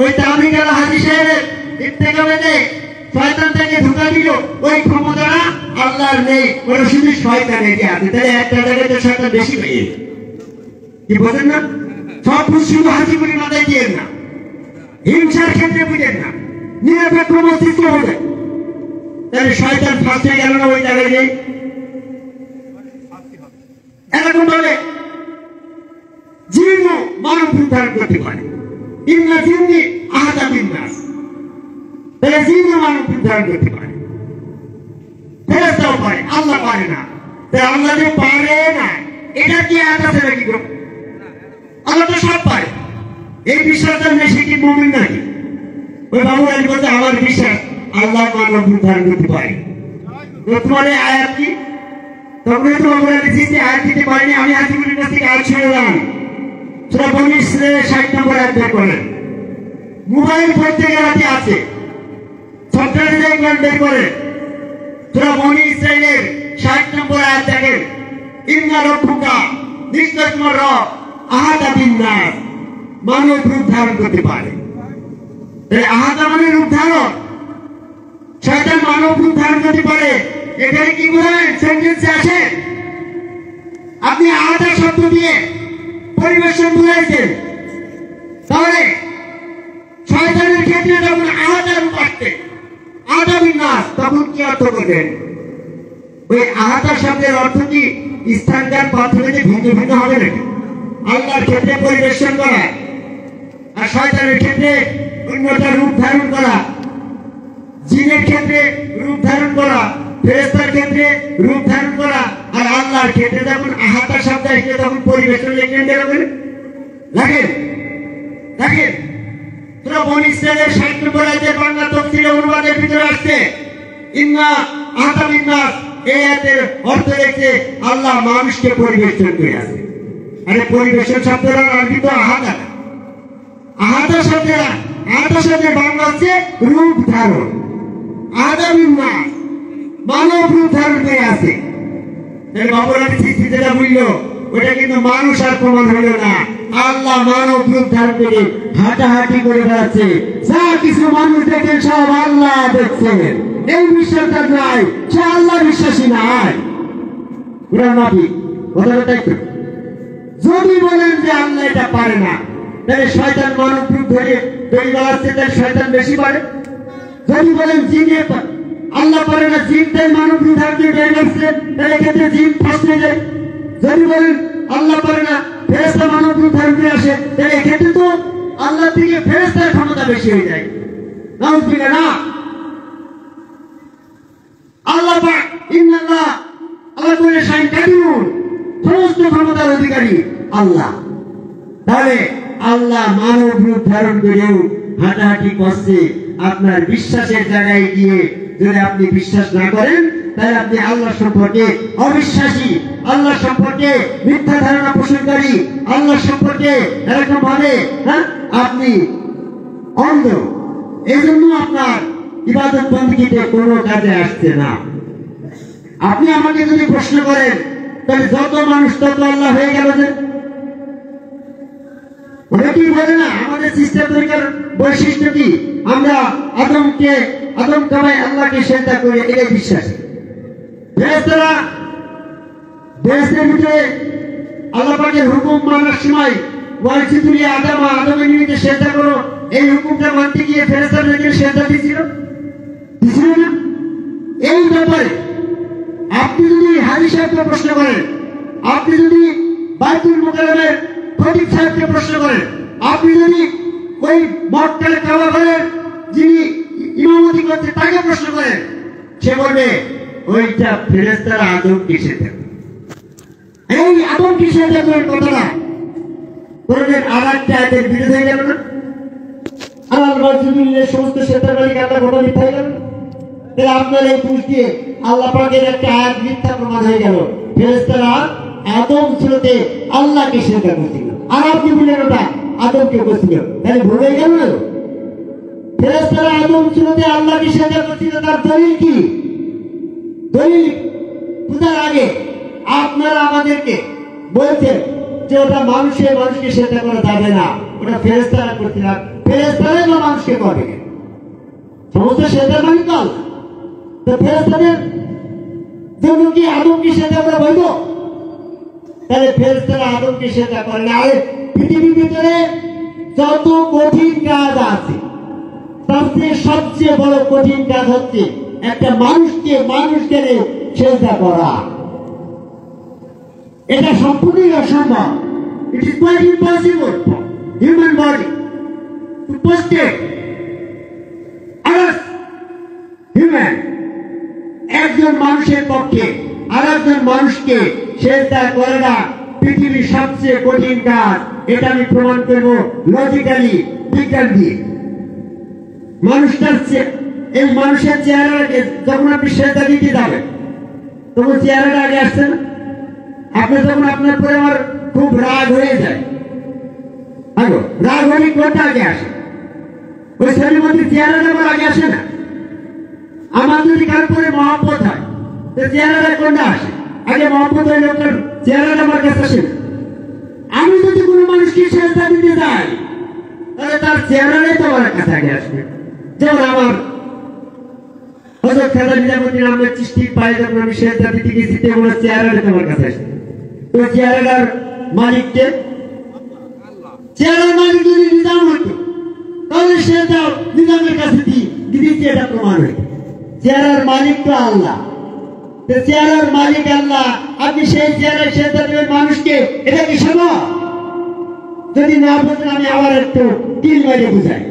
ওই তাবলীগ আল হাদীস সাহেবের ইত্তেকাবে শয়তান থেকে ঢুকা দিল, ওই ক্ষমতাটা আল্লাহর নেই, ওরা শুধু শয়তানের আছে। তাহলে একটা জায়গায় শয়তান বেশি হয়ে গেছে, কি বোঝেন না? সব শুধু হাসি করে মাথায় দিয়ে না, হিংসার ক্ষেত্রে বুঝেন না, নিরপেক্ষ মস্তিষ্ক হবে। তাহলে শয়তান ফাঁস হয়ে গেল না ওই জায়গায় নেই? এরকম ভাবে জিনও মানব রূপ ধারণ করতে পারে, ইন্না জিন্নি আহাদাবিন নাস, তাহলে জিনও মানব রূপ ধারণ করতে পারে, ফেরেশতাও পারে, আল্লাহ পারে না। আল্লাহ যে পারে না এটা কি আয়াত আছে নাকি? আল্লাহ তো সব পারে। এই বিশ্বাসটা বেশি কি মুমিন নাকি? ওই বাবু আলী বলতে আমার বিশ্বাস আল্লাহ মানব রূপ ধারণ করতে পারে। তোমার এই আয়াত কি? তখন তো বাবু আলী যে আয়াত দিতে পারেনি। আমি হাজিবুলের কাছ থেকে আয়াত শুনলাম। সূরা বনী ইসরাঈলের 60 নম্বর আয়াত বের করেন। মোবাইল প্রত্যেকের হাতে আছে, সফটওয়্যার দেখবেন বের করে। সূরা বনী ইসরাঈলের 60 নম্বর আয়াত দেখেন। ইন্না রাব্বুকা, নিশ্চয় তোমার রব আহাদা বিন-নাস, মানব রূপ ধারণ করতে পারে। আহাদা মানে রূপ ধারণ। শয়তান মানব রূপ ধারণ করতে পারে, এখানে কি বলেন সেন্টেন্সে আসে? আপনি আহাদা শব্দ দিয়ে পরিবেশন বুঝাইছেন, তাহলে শয়তানের ক্ষেত্রে যখন আহাদা রূপ আসছে, আহাদা বিন-নাস, তখন কি অর্থ করবেন? ওই আহাদা শব্দের অর্থ কি স্থানকাল পাত্রতে ভিন্ন ভিন্ন হবে নাকি? আল্লাহর ক্ষেত্রে পরিবেশন করা, আর শয়তানের ক্ষেত্রে অন্যটা রূপ ধারণ করা, জিনের ক্ষেত্রে রূপ ধারণ করা, ফেরেশতার ক্ষেত্রে রূপ ধারণ করা, আর আল্লাহর ক্ষেত্রে যখন আহাদা শব্দ আসছে তখন পরিবেশন লিখলেন দেখবেন। দেখেন দেখেন সূরা বনী ইসরাঈলের 60 নম্বর আয়াতের বাংলা তাফসীরে অনুবাদের ভিতরে আসছে ইন্না আহাদা বিন-নাস। এই আয়াতের অর্থ হচ্ছে আল্লাহ মানুষকে পরিবেশন করে আছে। আরে পরিবেশন শব্দটা আরবি তো আহাদা। আহাদা শব্দের বাংলা হচ্ছে রূপ ধারণ। আহাদা বিন-নাস, মানব রূপ ধারণ করে আছে। তাহলে বাবুরানি সৃষ্টি যেটা বলল ওটা কিন্তু মানুষ আর প্রমাণ হলো না। আল্লাহ মানব রূপ ধারণ করে হাঁটাহাঁটি করে বেড়াচ্ছে। যা কিছু মানুষ দেখেন সব আল্লাহ দেখছেন। এই বিশ্বাসটা নাই, সে আল্লাহ বিশ্বাসী নাই। যদি বলেন যে আল্লাহ এটা পারে না, তাহলে শয়তান মানব রূপ ধরে তৈরি বেড়াচ্ছে, তাহলে শয়তান বেশি পারে। যদি বলেন জিনে আল্লাহ পারে না, জিনটাই মানব রূপ ধারণ করে তৈরি করছে, তাহলে এক্ষেত্রে জিন ফাঁস হয়ে যায়। যদি বলেন আল্লাহ পারে না, ফেরেশতা মানব রূপ ধারণ করে আসে, তাহলে এক্ষেত্রে তো আল্লাহ থেকে ফেরেশতার ক্ষমতা বেশি হয়ে যায়। নাউযুবিল্লাহ না। আল্লাহ পাক ইন্নাল্লাহ, আল্লাহ বলে শাইন কাদিরুন, সমস্ত ক্ষমতার অধিকারী আল্লাহ। তাহলে আল্লাহ মানব রূপ ধারণ করেও হাঁটাহাঁটি করছে। আপনার বিশ্বাসের জায়গায় গিয়ে যদি আপনি বিশ্বাস না করেন, তাহলে আপনি আল্লাহ সম্পর্কে অবিশ্বাসী, আল্লাহ সম্পর্কে মিথ্যা ধারণা পোষণকারী, আল্লাহ সম্পর্কে এরকম ভাবে আপনি অন্ধ। এই জন্য আপনার ইবাদত বন্দেগীতে কোনো কাজে আসছে না। আপনি আমাকে যদি প্রশ্ন করেন, তাহলে যত মানুষ তত আল্লাহ হয়ে গেল যে? অনেকেই বলে না আমাদের সিস্টেম তরিকার বৈশিষ্ট্য কি? আমরা আদম কামাই আল্লাহকে সেজদা করে, এটাই বিশ্বাস। ফেরেশতারা বেহেশতের ভিতরে আল্লাহ পাকের হুকুম মানার সময় ওয়াইসিতুল আদমের নিমিত্তে সেজদা করো, এই হুকুমটা মানতে গিয়ে ফেরেশতাদেরকে সেজদা দিয়েছিল না? এই ব্যাপারে আপনি যদি হাজী সাহেবকে প্রশ্ন করেন, আপনি যদি বাইতুল মুকাররমের খতিব সাহেবকে প্রশ্ন করেন, আপনি যদি ওই মক্কার কাবা ঘরের যিনি ইমামতি করছে তাকে প্রশ্ন করেন, সে বলবে ওইটা ফেরেশতারা আদমকে সেজদা করে। এই আদমকে সেজদা করার কথাটা কোরআনের আরেকটা আয়াতের বিরুদ্ধে হয়ে গেল না? আল্লাহ সমস্ত সেজদার মালিক আল্লাহ কথা মিথ্যা হয়ে গেল। তাহলে আপনার এই পুরুষ দিয়ে আল্লাহ পাকের একটা আয়াত মিথ্যা প্রমাণ হয়ে গেল। ফেরেশতারা আদম সুরতে আল্লাহকে সেজদা করছিল, আর আপনি বললেন ওটা আদমকে করছিল, তাহলে ভুল হয়ে গেল না? ফেরেশতারা আদম সুরতে আল্লাহকে সেজদা করছিল, তার দলিল কি? দলিল পূজার আগে আপনারা আমাদেরকে বলছেন যে ওটা মানুষকে সেজদা করা যাবে না, ওটা ফেরেশতারা করছিল। ফেরেশতারাই বা মানুষকে করবে, সমস্ত সেজদার মালিক আল্লাহ। তো ফেরেশতাদের জন্য কি আদমকে সেজদা করা বৈধ? তাহলে ফেরেশতারা আদমকে সেজদা করে না। আর পৃথিবীর ভিতরে যত কঠিন কাজ আছে, তার থেকে সবচেয়ে বড় কঠিন কাজ হচ্ছে একটা মানুষকে সেজদা করা। এটা সম্পূর্ণই অসম্ভব। It is quite impossible for human body to posted others human. একজন মানুষের পক্ষে আর একজন মানুষকে সেজদা করে না পৃথিবীর সবচেয়ে কঠিন কাজ। এটা আমি প্রমাণ করব লজিক্যালি, বিজ্ঞান দিয়ে। এই মানুষের চেহারাকে যখন আপনি সেজদা দিতে যাবেন তখন চেহারাটা আগে আসছে না? আপনি যখন আপনার পরে আমার খুব রাগ হয়ে যায়, রাগ হলে কোনটা আগে আসে? ওই শরীরের মধ্যে চেহারাটা আমার আগে আসে না? আমার যদি কার পরে মহব্বত হয় চেহারাটা কোনটা আসে আগে? মহব্বত হয়ে লোকের চেহারাটা আমার কাছে আসে না। আমি যদি কোনো মানুষকে সেজদা দিতে যাই তাহলে তার চেহারাটাই তো আমার কাছে আগে আসবে। যেমন আমার হযরত খাজা নিজামুদ্দিন আহমেদ চিশতির পায়ে যখন আমি সেজদা দিতে গেছি তখন চেহারাটা তো আমার কাছে আসে। তো চেহারাটার মালিককে, চেহারার মালিক যদি নিজাম হতো তাহলে সেটা নিজামের কাছে দিতে এটা প্রমাণ হইত। চেহারার মালিক তো আল্লাহ, চেহারার মালিক আল্লাহ, আপনি সেই চেহারায় সেজদা দেবেন মানুষকে, এটা কি সম্ভব? যদি না বোঝেন আমি আবার একটু তিল মেরে বুঝাই।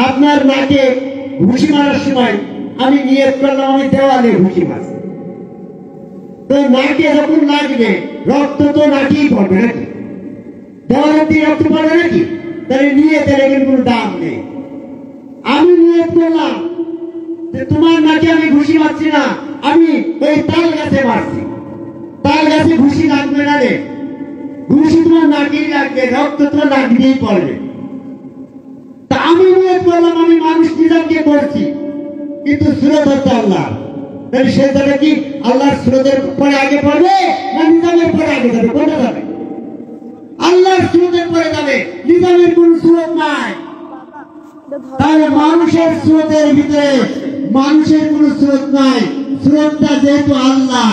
আপনার নাকে ঘুষি মারার সময় আমি নিয়ত করলাম আমি দেওয়ালে ঘুষি মারছি, তো নাকে যখন লাগবে রক্ত তো নাকেই পড়বে নাকি? দেওয়ালের দিয়ে রক্ত পড়বে নাকি? তাহলে নিয়তের এখানে কোনো দাম নেই। আমি নিয়ত করলাম যে তোমার নাকে আমি ঘুষি মারছি না, আমি ওই তাল গাছে মারছি। তাল গাছে ঘুষি লাগবে না রে, ঘুষি তোমার নাকেই লাগবে, রক্ত তোমার নাক দিয়েই পড়বে। তা আমি নিয়ত করলাম আমি মানুষ নিজামকে করছি, কিন্তু সুরত হচ্ছে আল্লাহ। তাহলে সেটা কি আল্লাহর সুরতের পরে আগে পড়বে না নিজামের পরে আগে যাবে? কোনটা যাবে? আল্লাহর সুরতের পরে যাবে, নিজামের কোন সুরত নাই। তাহলে মানুষের স্রোতের ভিতরে মানুষের কোন স্রোত নাই, স্রোতটা যেহেতু আল্লাহ,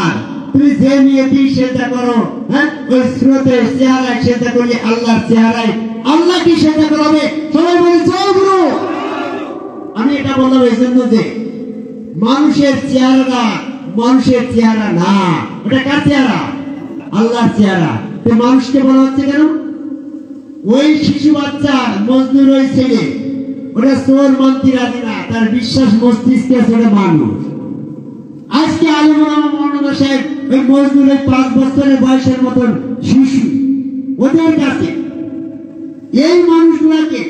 তুমি যে নিয়তেই সেটা করো, হ্যাঁ ওই স্রোতের চেহারায় সেটা করলে আল্লাহর চেহারায় আল্লাহ কি সেটা করবে? সবাই বলে জয় গুরু। আমি এটা বললাম এই জন্য যে মানুষের চেহারা মানুষের চেহারা না, ওটা কার চেহারা? আল্লাহর চেহারা। তো মানুষকে বলা হচ্ছে কেন? ওই শিশু বাচ্চা মজনুর ওই ছেলে ওটা চোর মানতে রাজি না, তার বিশ্বাস মস্তিষ্কে আছে ওটা মানুষ। আজকে আলমুল্লাহ সাহেব ওই মজনুর ওই 5 বছরের বয়সের মতন শিশু, ওদের কাছে এই মানুষগুলাকে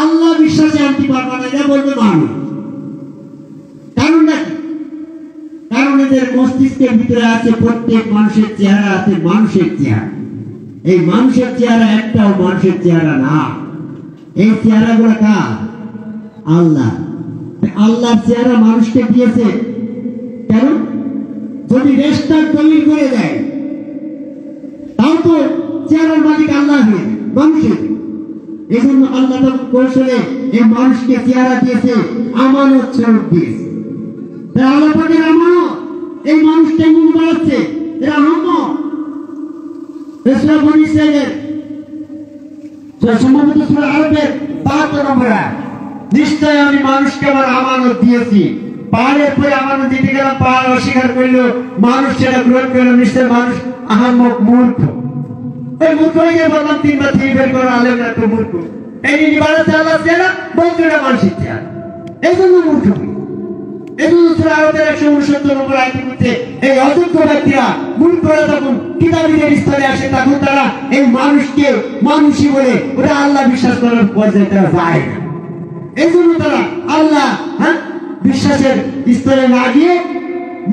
আল্লাহ বিশ্বাসে আনতে পারবে না, এটা বলবে মানুষ। কারণটা কি? কারণ এদের মস্তিষ্কের ভিতরে আছে প্রত্যেক মানুষের চেহারা আছে মানুষের চেহারা। এই মানুষের চেহারা একটাও মানুষের চেহারা না। এই চেহারা গুলো কার? আল্লাহ। আল্লাহর চেহারা মানুষকে দিয়েছে কেন? যদি রেস্টার দলিল করে দেয় তাও তো চেহারার মালিক আল্লাহ হয়ে মানুষের। এই জন্য আল্লাহ কৌশলে এই মানুষকে চেহারা দিয়েছে, আমানত স্বরূপ দিয়েছে। আল্লাহ পাকের আমানত এই মানুষটা মনে বাড়াচ্ছে, এরা আমানত। সম্ভবত সূরা আরবের 72 নম্বর আয়াত, নিশ্চয় আমি মানুষকে আমার আমানত দিয়েছি। পাহাড়ের পরে আমানত দিতে গেলাম, পাহাড় অস্বীকার করলো, মানুষ সেটা গ্রহণ করলো। নিশ্চয় মানুষ আহাম্মক মূর্খ। ওই মূর্খ হয়ে বললাম 3 বার 3 বের করে আলেম একটা মূর্খ। এই বাড়াতে আল্লাহ চেহারা বলতে এটা মানুষের চেহারা, এই জন্য মূর্খ। এই জন্য সূরা আরবের 169 নম্বর আয়াতের মধ্যে এই অযোগ্য ব্যক্তিরা মূর্খরা যখন কিতাবীদের স্তরে আসে তখন তারা এই মানুষকে মানুষই বলে ওটা আল্লাহ বিশ্বাস করার পর্যায়ে তারা যায় না। এই জন্য তারা আল্লাহ বিশ্বাসের স্তরে না গিয়ে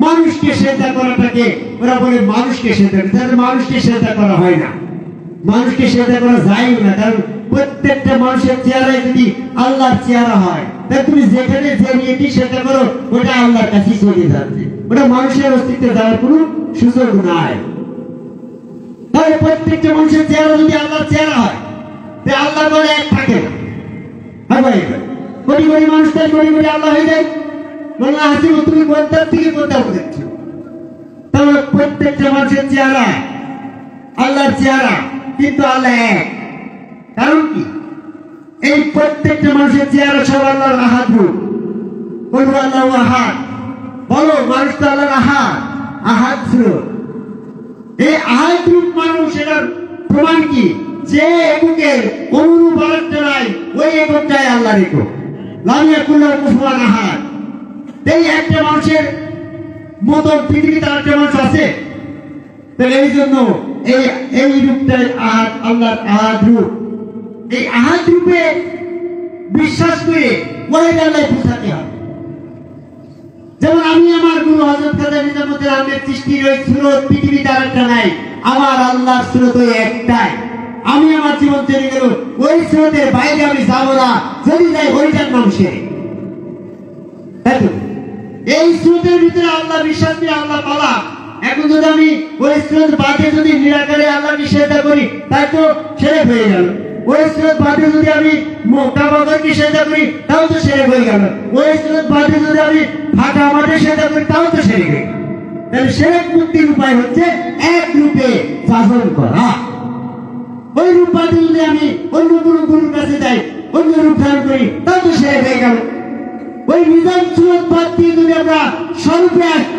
মানুষকে সেজদা করাটাকে ওরা বলে মানুষকে সেজদা, তাহলে মানুষকে সেজদা করা হয় না, মানুষকে সেজদা করা যায় না। কারণ প্রত্যেকটা মানুষের চেহারায় যদি আল্লাহর চেহারা হয় তাহলে তুমি যেখানে যে নিয়তি সেটা করো ওটা আল্লাহর কাছে চলে যাচ্ছে, ওটা মানুষের অস্তিত্বে যাওয়ার কোনো সুযোগ নাই। তাহলে প্রত্যেকটা মানুষের চেহারা যদি আল্লাহর চেহারা হয় তাহলে আল্লাহ বলে এক থাকে না। কোটি কোটি মানুষ তাই কোটি কোটি আল্লাহ হয়ে যায়। বললাম হাসি তুমি কোনটার থেকে কোনটা বলেছ? তাহলে প্রত্যেকটা মানুষের চেহারা আল্লাহর চেহারা, কিন্তু আল্লাহ এক। কারণ কি? এই প্রত্যেকটা মানুষের চেহারা সব আল্লাহর আহাদ রূপ। বলবো আল্লাহ আহাদ, বলো মানুষ তো আল্লাহর আহাদ, আহাদ রূপ। এই আহাদ রূপ মানুষ, এটার প্রমাণ কি? যে এককের অনুরূপ আরেকটা নাই, ওই এককটাই আল্লাহর একক। লাম ইয়াকুল লাহু কুফুয়ান আহাদ। এই একটা মানুষের মতন পৃথিবীতে আর কেমন আছে? তাহলে এই জন্য এই রূপটাই আহাদ, আল্লাহর আহাদ রূপ। এই আহাদ রূপে বিশ্বাস করে ওই বেলায় পৌঁছাতে হবে। যেমন আমি আমার গুরু হযরত খাজা নিজামুদ্দিন আহমেদ চিশতির ওই সুরত পৃথিবীতে আরেকটা নাই, আমার আল্লাহর সুরত ওই একটাই। আমি আমার জীবন চলে গেল ওই সুরতের বাইরে আমি যাবো না, যদি যাই ওইটার নাম শিরক। তাই তো এই সুরতের ভিতরে আল্লাহ বিশ্বাস নিয়ে আল্লাহ পালা। এখন যদি আমি ওই সুরত বাদে যদি নিরাকারে আল্লাহ নিষেধা করি তাই তো শিরক হয়ে গেল। ওই সুরত বাদে যদি আমি কাবাকে সেজদা করি তাও তো শিরক হয়ে গেল। ওই সুরত বাদে যদি আমি ফাঁকা মাঠে সেজদা করি তাও তো শিরক হয়ে গেল। তাহলে শিরক মুক্তির উপায় হচ্ছে এক রূপে সাধন করা। ওই রূপ বাদে যদি আমি অন্য কোনো গুরুর কাছে যাই, অন্য রূপ ধারণ করি তাও তো শিরক হয়ে গেল। ওই নিজাম সুরত বাদ দিয়ে যদি আমরা স্বরূপে আসি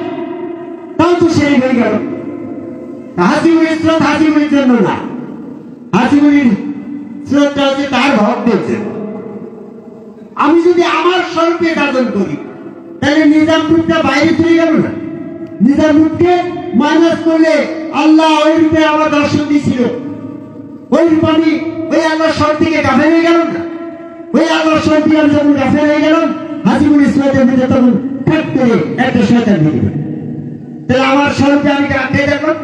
তাও তো শিরক হয়ে গেল। হাজিমুনির সুরত হাজিমুনির জন্য না, হাজিমুনির সুরতটা হচ্ছে তার ভক্তের জন্য। আমি যদি আমার স্বরূপে সাধন করি তাহলে নিজাম রূপটা বাইরে চলে গেল না? নিজাম রূপকে মাইনাস করলে আল্লাহ ওই রূপে আমার দর্শন দিয়েছিল, ওই রূপ আমি ওই আল্লাহর স্বর থেকে গাফেল হয়ে গেল না? ওই আল্লাহর স্বর থেকে আমি যখন গাফেল হয়ে গেলাম, হাজিমুনির সুরতের মধ্যে তখন ঠাক করে একটা শয়তান ঢুকে গেল। তাহলে আমার স্বরূপে আমি কাকে দেখলাম?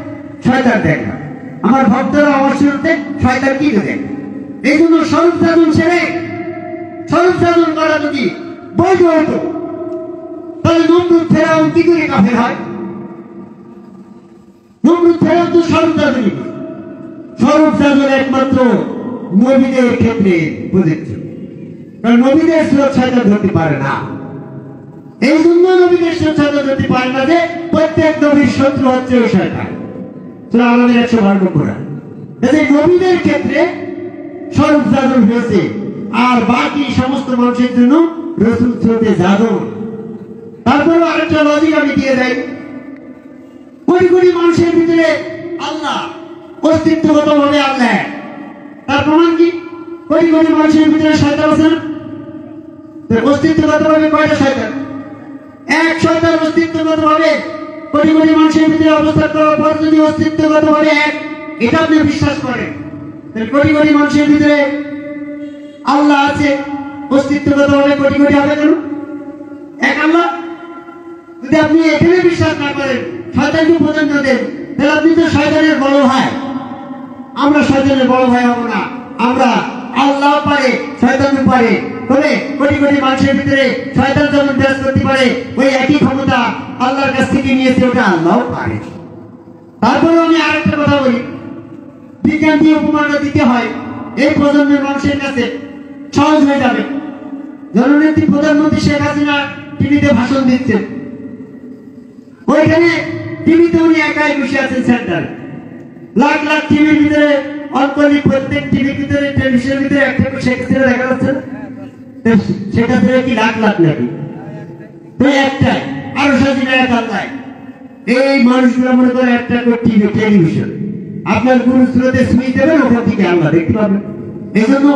শয়তান দেখলাম। আমার ভক্তরা আমার স্বরূপে শয়তান কি দেখে? এই জন্য স্বরূপ সাধন ছেড়ে স্বরূপ সাধন করা যদি বৈধ হতো তাহলে নমরুদ ফেরাউন কি করে কাফের হয়? নমরুদ ফেরাউন তো স্বরূপ সাধনই করে। স্বরূপ সাধন একমাত্র নবীদের ক্ষেত্রে প্রযোজ্য, কারণ নবীদের সুরত শয়তান ধরতে পারে না। এই জন্য নবীদের সুরত শয়তান ধরতে পারে না যে প্রত্যেক নবীর শত্রু হচ্ছে ওই শয়তান। সূরা আল-আনআমের 112 নম্বর। নবীদের ক্ষেত্রে স্বরূপ সাধন হয়েছে, আর বাকি সমস্ত মানুষের জন্য রাসূল সুরতে সাধন। তারপরে আরেকটা লজিক আমি দিয়ে দেই, কোটি কোটি মানুষের ভিতরে আল্লাহ অস্তিত্বগতভাবে আল্লাহ, তার প্রমাণ কি? কোটি কোটি মানুষের ভিতরে শয়তান আছে না? অস্তিত্বগতভাবে কয়টা শয়তান? এক শয়তান অস্তিত্বগতভাবে কোটি কোটি মানুষের ভিতরে অবস্থান করার পর যদি অস্তিত্বগতভাবে এক, এটা আপনি বিশ্বাস করেন, কোটি কোটি মানুষের ভিতরে আল্লাহ আছে, অস্তিত্বগতভাবে কোটি কোটি হবে কেন? এক আল্লাহ। যদি আপনি এখানে বিশ্বাস না করেন, শয়তানকে পর্যন্ত দেন, তাহলে আপনি তো শয়তানের বড় ভাই। আমরা শয়তানের বড় ভাই হব না। আমরা আল্লাহ পারে, শয়তানও পারে। তবে কোটি কোটি মানুষের ভিতরে শয়তান যেমন বিরাজ করতে পারে, ওই একই ক্ষমতা আল্লাহর কাছ থেকে নিয়েছে, ওটা আল্লাহও পারে। তারপরে আমি আরেকটা কথা বলি, বিজ্ঞান দিয়ে উপমাটা দিতে হয়, এই প্রজন্মের মানুষের কাছে সহজ হয়ে যাবে। জননেত্রী প্রধানমন্ত্রী শেখ হাসিনা টিভিতে ভাষণ দিচ্ছেন, ওইখানে টিভিতে উনি একাই বসে আছেন সেন্টারে। লাখ লাখ টিভির ভিতরে অল্পলি প্রত্যেক টিভির ভিতরে, টেলিভিশনের ভিতরে একটা করে শেখ হাসিনা দেখা যাচ্ছে। শেখ হাসিনা কি লাখ লাখ নাকি? তো একটাই, আরো সাজিনা এক আল্লাহ। এই মানুষগুলো মনে করে একটা করে টিভি, টেলিভিশন। আপনার গুরু সুরতে শুই দেবেন, ওখান থেকে আল্লাহ দেখতে পাবেন। এই জন্য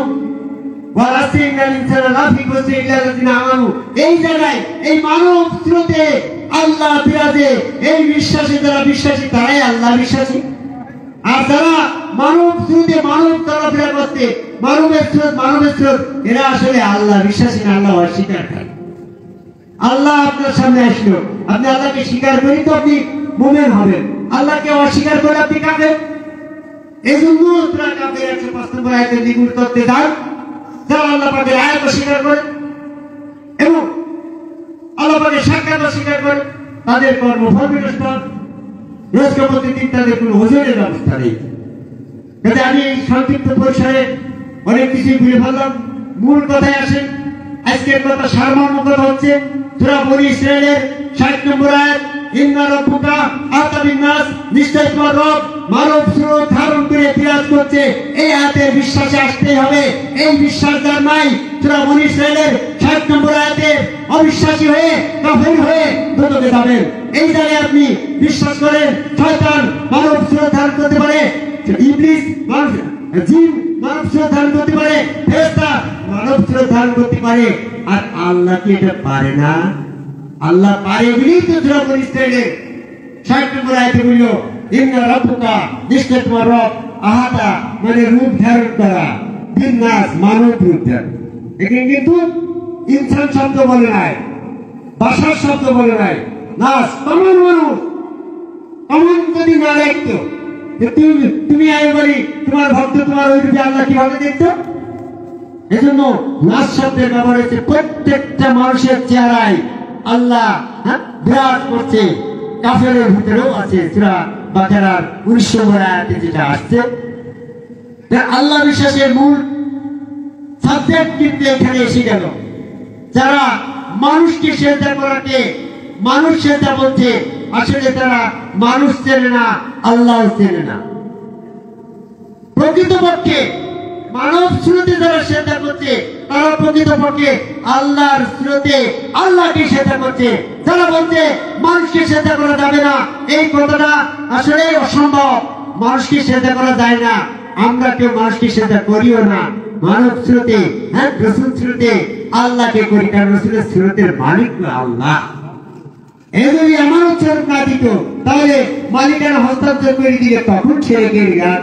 এই জায়গায় এই মানব স্রোতে আল্লাহ বিরাজে। এই বিশ্বাসী যারা বিশ্বাসী তারাই আল্লাহ বিশ্বাসী। আর যারা মানব স্রোতে মানব চলাফেরা করতে, মানবের স্রোত, এরা আসলে আল্লাহ বিশ্বাসী না, আল্লাহ অস্বীকার করে। আল্লাহ আপনার সামনে আসলো, আপনি আল্লাহকে স্বীকার করি তো আপনি মুমিন হবেন। আল্লাহকে অস্বীকার করে আপনি কাফের। এই জন্য সূরা কাফের 105 নম্বর আয়াতে দ্বিগুণ করতে দাও, যারা আল্লাহ পাকের আয়াত অস্বীকার করে এবং আল্লাহ পাকের সাক্ষাৎ অস্বীকার করে, তাদের কর্মফল বিনষ্ট। রোজকার প্রতিদিন তাদের কোনো ওজনের ব্যবস্থা নেই। যাতে আমি এই সংক্ষিপ্ত পরিসরে অনেক কিছুই ভুলে ফেললাম। মূল কথায় আসেন। আজকের কথা সারমর্ম কথা হচ্ছে সূরা বনী ইসরাঈলের 60 নম্বর আয়াত, ইন্না রাব্বুকা আতা বিন-নাস, নিশ্চয় তোমার রব মানব স্বরূপ ধারণ করে বিরাজ করছে। এই আয়াতের বিশ্বাসে আসতে হবে। এই বিশ্বাস যার নাই, সূরা বনী ইসরাঈলের 60 নম্বর আয়াতে অবিশ্বাসী হয়ে, কাফের হয়ে দোজখে যাবেন। এই জায়গায় আপনি বিশ্বাস করেন শয়তান মানব স্বরূপ ধারণ করতে পারে, ইবলিস জিন মানব স্বরূপ ধারণ করতে পারে, ফেরেশতা মানব স্বরূপ ধারণ করতে পারে, আর আল্লাহ কি এটা পারে না? আল্লাহ পারে বলেই তো সূরা বনী ইসরাঈলের 60 নম্বর আয়াতে বলল ইন্না রাব্বুকা, নিশ্চয় তোমার রব আহাতা মানে রূপ ধারণ করা, বিন্নাস মানব রূপ ধারণ। এখানে কিন্তু ইনসান শব্দ বলে নাই, বাসার শব্দ বলে নাই, নাস কমন মানুষ। কমন যদি না দেখতো তুমি আগে বলি তোমার ভক্ত তোমার ওই রূপে আল্লাহ কিভাবে দেখতো? এজন্য নাস শব্দের ব্যবহার হয়েছে প্রত্যেকটা মানুষের চেহারায় আল্লাহ বিরাজ করছে। কাফেরের ভিতরেও আছে, সূরা বাকারার 19 নম্বর আয়াতে যেটা আসছে। আল্লাহ বিশ্বাসের মূল সাবজেক্ট কিন্তু এখানে এসে গেল। যারা মানুষকে সেজদা করাকে মানুষ সেজদা বলছে, আসলে তারা মানুষ চেনে না, আল্লাহ চেনে না। প্রকৃতপক্ষে মানব স্রোতে যারা সেজদা করছে তারা প্রকৃতপক্ষে আল্লাহর স্রোতে আল্লাহকে সেজদা করছে। যারা বলছে মানুষকে সেজদা করা যাবে না, এই কথাটা আসলে অসম্ভব। মানুষকে সেজদা করা যায় না, আমরা কেউ মানুষকে সেজদা করিও না। মানব স্রোতে রাসূল স্রোতে আল্লাহকে করি, কারণ রাসূলের স্রোতের মালিক আল্লাহ। এই যদি আমার উচ্চারণ না দিত তাহলে মালিকানা হস্তান্তর করে দিলে তখন শিরকের গান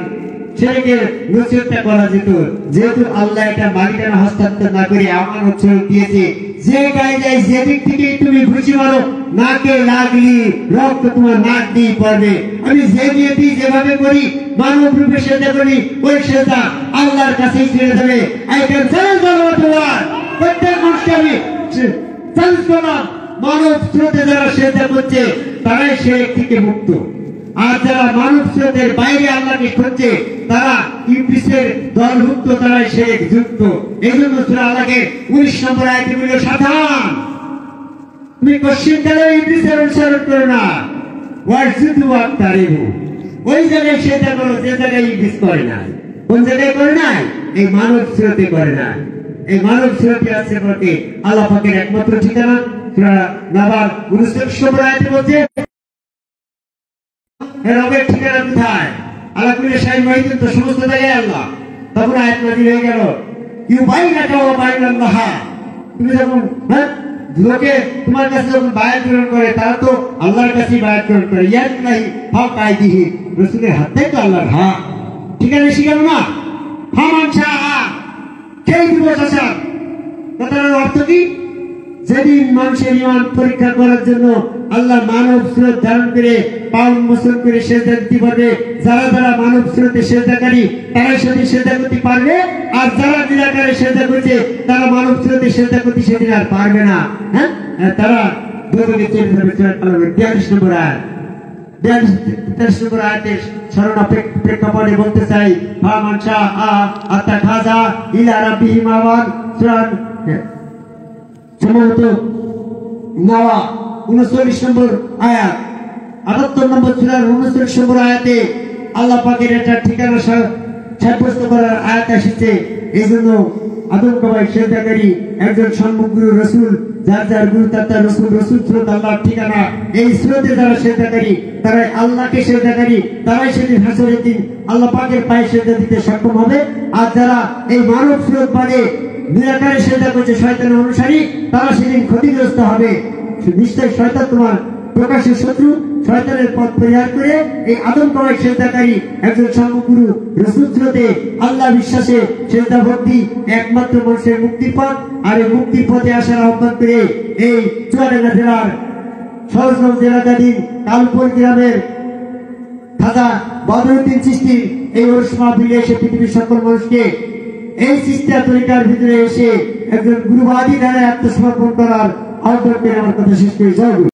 শিরকের নসিহতটা করা যেত। যেহেতু আল্লাহ এটা মালিকানা হস্তান্তর না করে আমার উচ্চারণ দিয়েছে, যে গায়ে যায় যেদিক থেকে তুমি ঘুষি মারো নাকে লাগলি রক্ত তোমার নাক দিয়ে পড়বে। আমি যে নিয়তি যেভাবে করি মানব রূপে সেজদা করি, ওই সেজদা আল্লাহর কাছেই ছেড়ে দেবে। প্রত্যেক মানুষকে আমি চ্যালেঞ্জ করলাম, মানব স্রোতে যারা সেজদা করছে তারাই শিরক থেকে মুক্ত, আর যারা মানব স্রোতের বাইরে আল্লাহকে খুঁজছে তারা ইবলিসের দলভুক্ত, তারাই শিরক যুক্ত। এই জন্য সূরা আলাকে 19 নম্বর আয়াতে বলল, সাবধান, তুমি কোশ্চিন কালে ইবলিসের অনুসরণ করো না। ওয়াজুদু ওয়াক্তারিবু, ওই জায়গায় সেজদা করো যে জায়গায় ইবলিস করে না। কোন জায়গায় করে নাই? এই মানব স্রোতে করে না। এই মানব স্রোতে আছে বলতে আল্লাহ পাকের একমাত্র ঠিকানা। সূরা নাবার 19 নম্বর আয়াতে বলছে রবের ঠিকানা কোথায়? আল্লাহ কুল্লি শাইইন মুহিতুন, তো সমস্ত জায়গায় আল্লাহ। তখন আয়াত নাযিল হয়ে গেল, ইউবাইনাকা ওয়া বাইনাল্লাহ। তুমি যখন লোকে তোমার কাছে যখন বায়াত গ্রহণ করে তারা তো আল্লাহর কাছেই বায়াত গ্রহণ করে। ইয়াদুল্লাহি ফাওকা আইদিহি, রাসূলের হাতটাই তো আল্লাহর হাত। ঠিকানা শিখাল না, ফামান শাআ সেই দিবস আসার কথার অর্থ কি? যেদিন মানুষের ঈমান পরীক্ষা করার জন্য আল্লাহ মানব স্রোত ধারণ করে পাও মোচন করে সেজদা দিতে পারবে। যারা যারা মানব স্রোতে সেজদাকারী তারাই সেদিন সেজদা করতে পারবে, আর যারা নিরাকারে সেজদা করছে তারা মানব স্রোতে সেজদা করতে সেদিন আর পারবে না। তারা দুর্ভোগে চলে যাবে। 42 নম্বর আয়াত, 43 নম্বর আয়াতের স্মরণ প্রেক্ষাপটে বলতে চাই, ফামান শাআ আত্তাখাযা ইলা রাব্বিহি মাওয়ান। সূরা সম্ভবত নাওয়া 39 নম্বর আয়াত, 78 নম্বর সূরার 39 নম্বর আয়াতে আল্লাহ পাকের একটা ঠিকানা সাব্যস্ত করার আয়াত এসেছে। এই জন্য আদমকাবাই সেজদাকারী একজন সম্মুখগুরু রাসূল, যার যার গুরু তার তার রাসূল, রাসূল স্রোত আল্লাহর ঠিকানা। এই স্রোতে যারা সেজদাকারী তারাই আল্লাহকে সেজদাকারী, তারাই সেদিন হাসরের দিন আল্লাহ পাকের পায়ে সেজদা দিতে সক্ষম হবে। আর যারা এই মানব স্রোত মানে নিরাকারে সেজদা করছে শয়তানের অনুসারী, তারা সেদিন ক্ষতিগ্রস্ত হবে। নিশ্চয় শয়তান তোমার প্রকাশের শত্রু। শয়তানের পথ পরিহার করে এই আদমকাবাই সেজদাকারী একজন সম্মুখগুরু রাসূল স্রোতে আল্লাহ বিশ্বাসে সেজদা ভক্তি একমাত্র মানুষের মুক্তির পথ। আর এই মুক্তির পথে আসার আহ্বান করে এই চুয়াডাঙ্গা জেলার সহজগঞ্জ এলাকাধীন কালুপুর গ্রামের খাজা বদরউদ্দিন চিশতি এই ওরস মাহফিলে এসে পৃথিবীর সকল মানুষকে এই চিশতিয়া তরিকার ভিতরে এসে একজন গুরুবাদী ধারায় আত্মসমর্পণ করার আহ্বান করে আমার কথা শেষ করে যাও।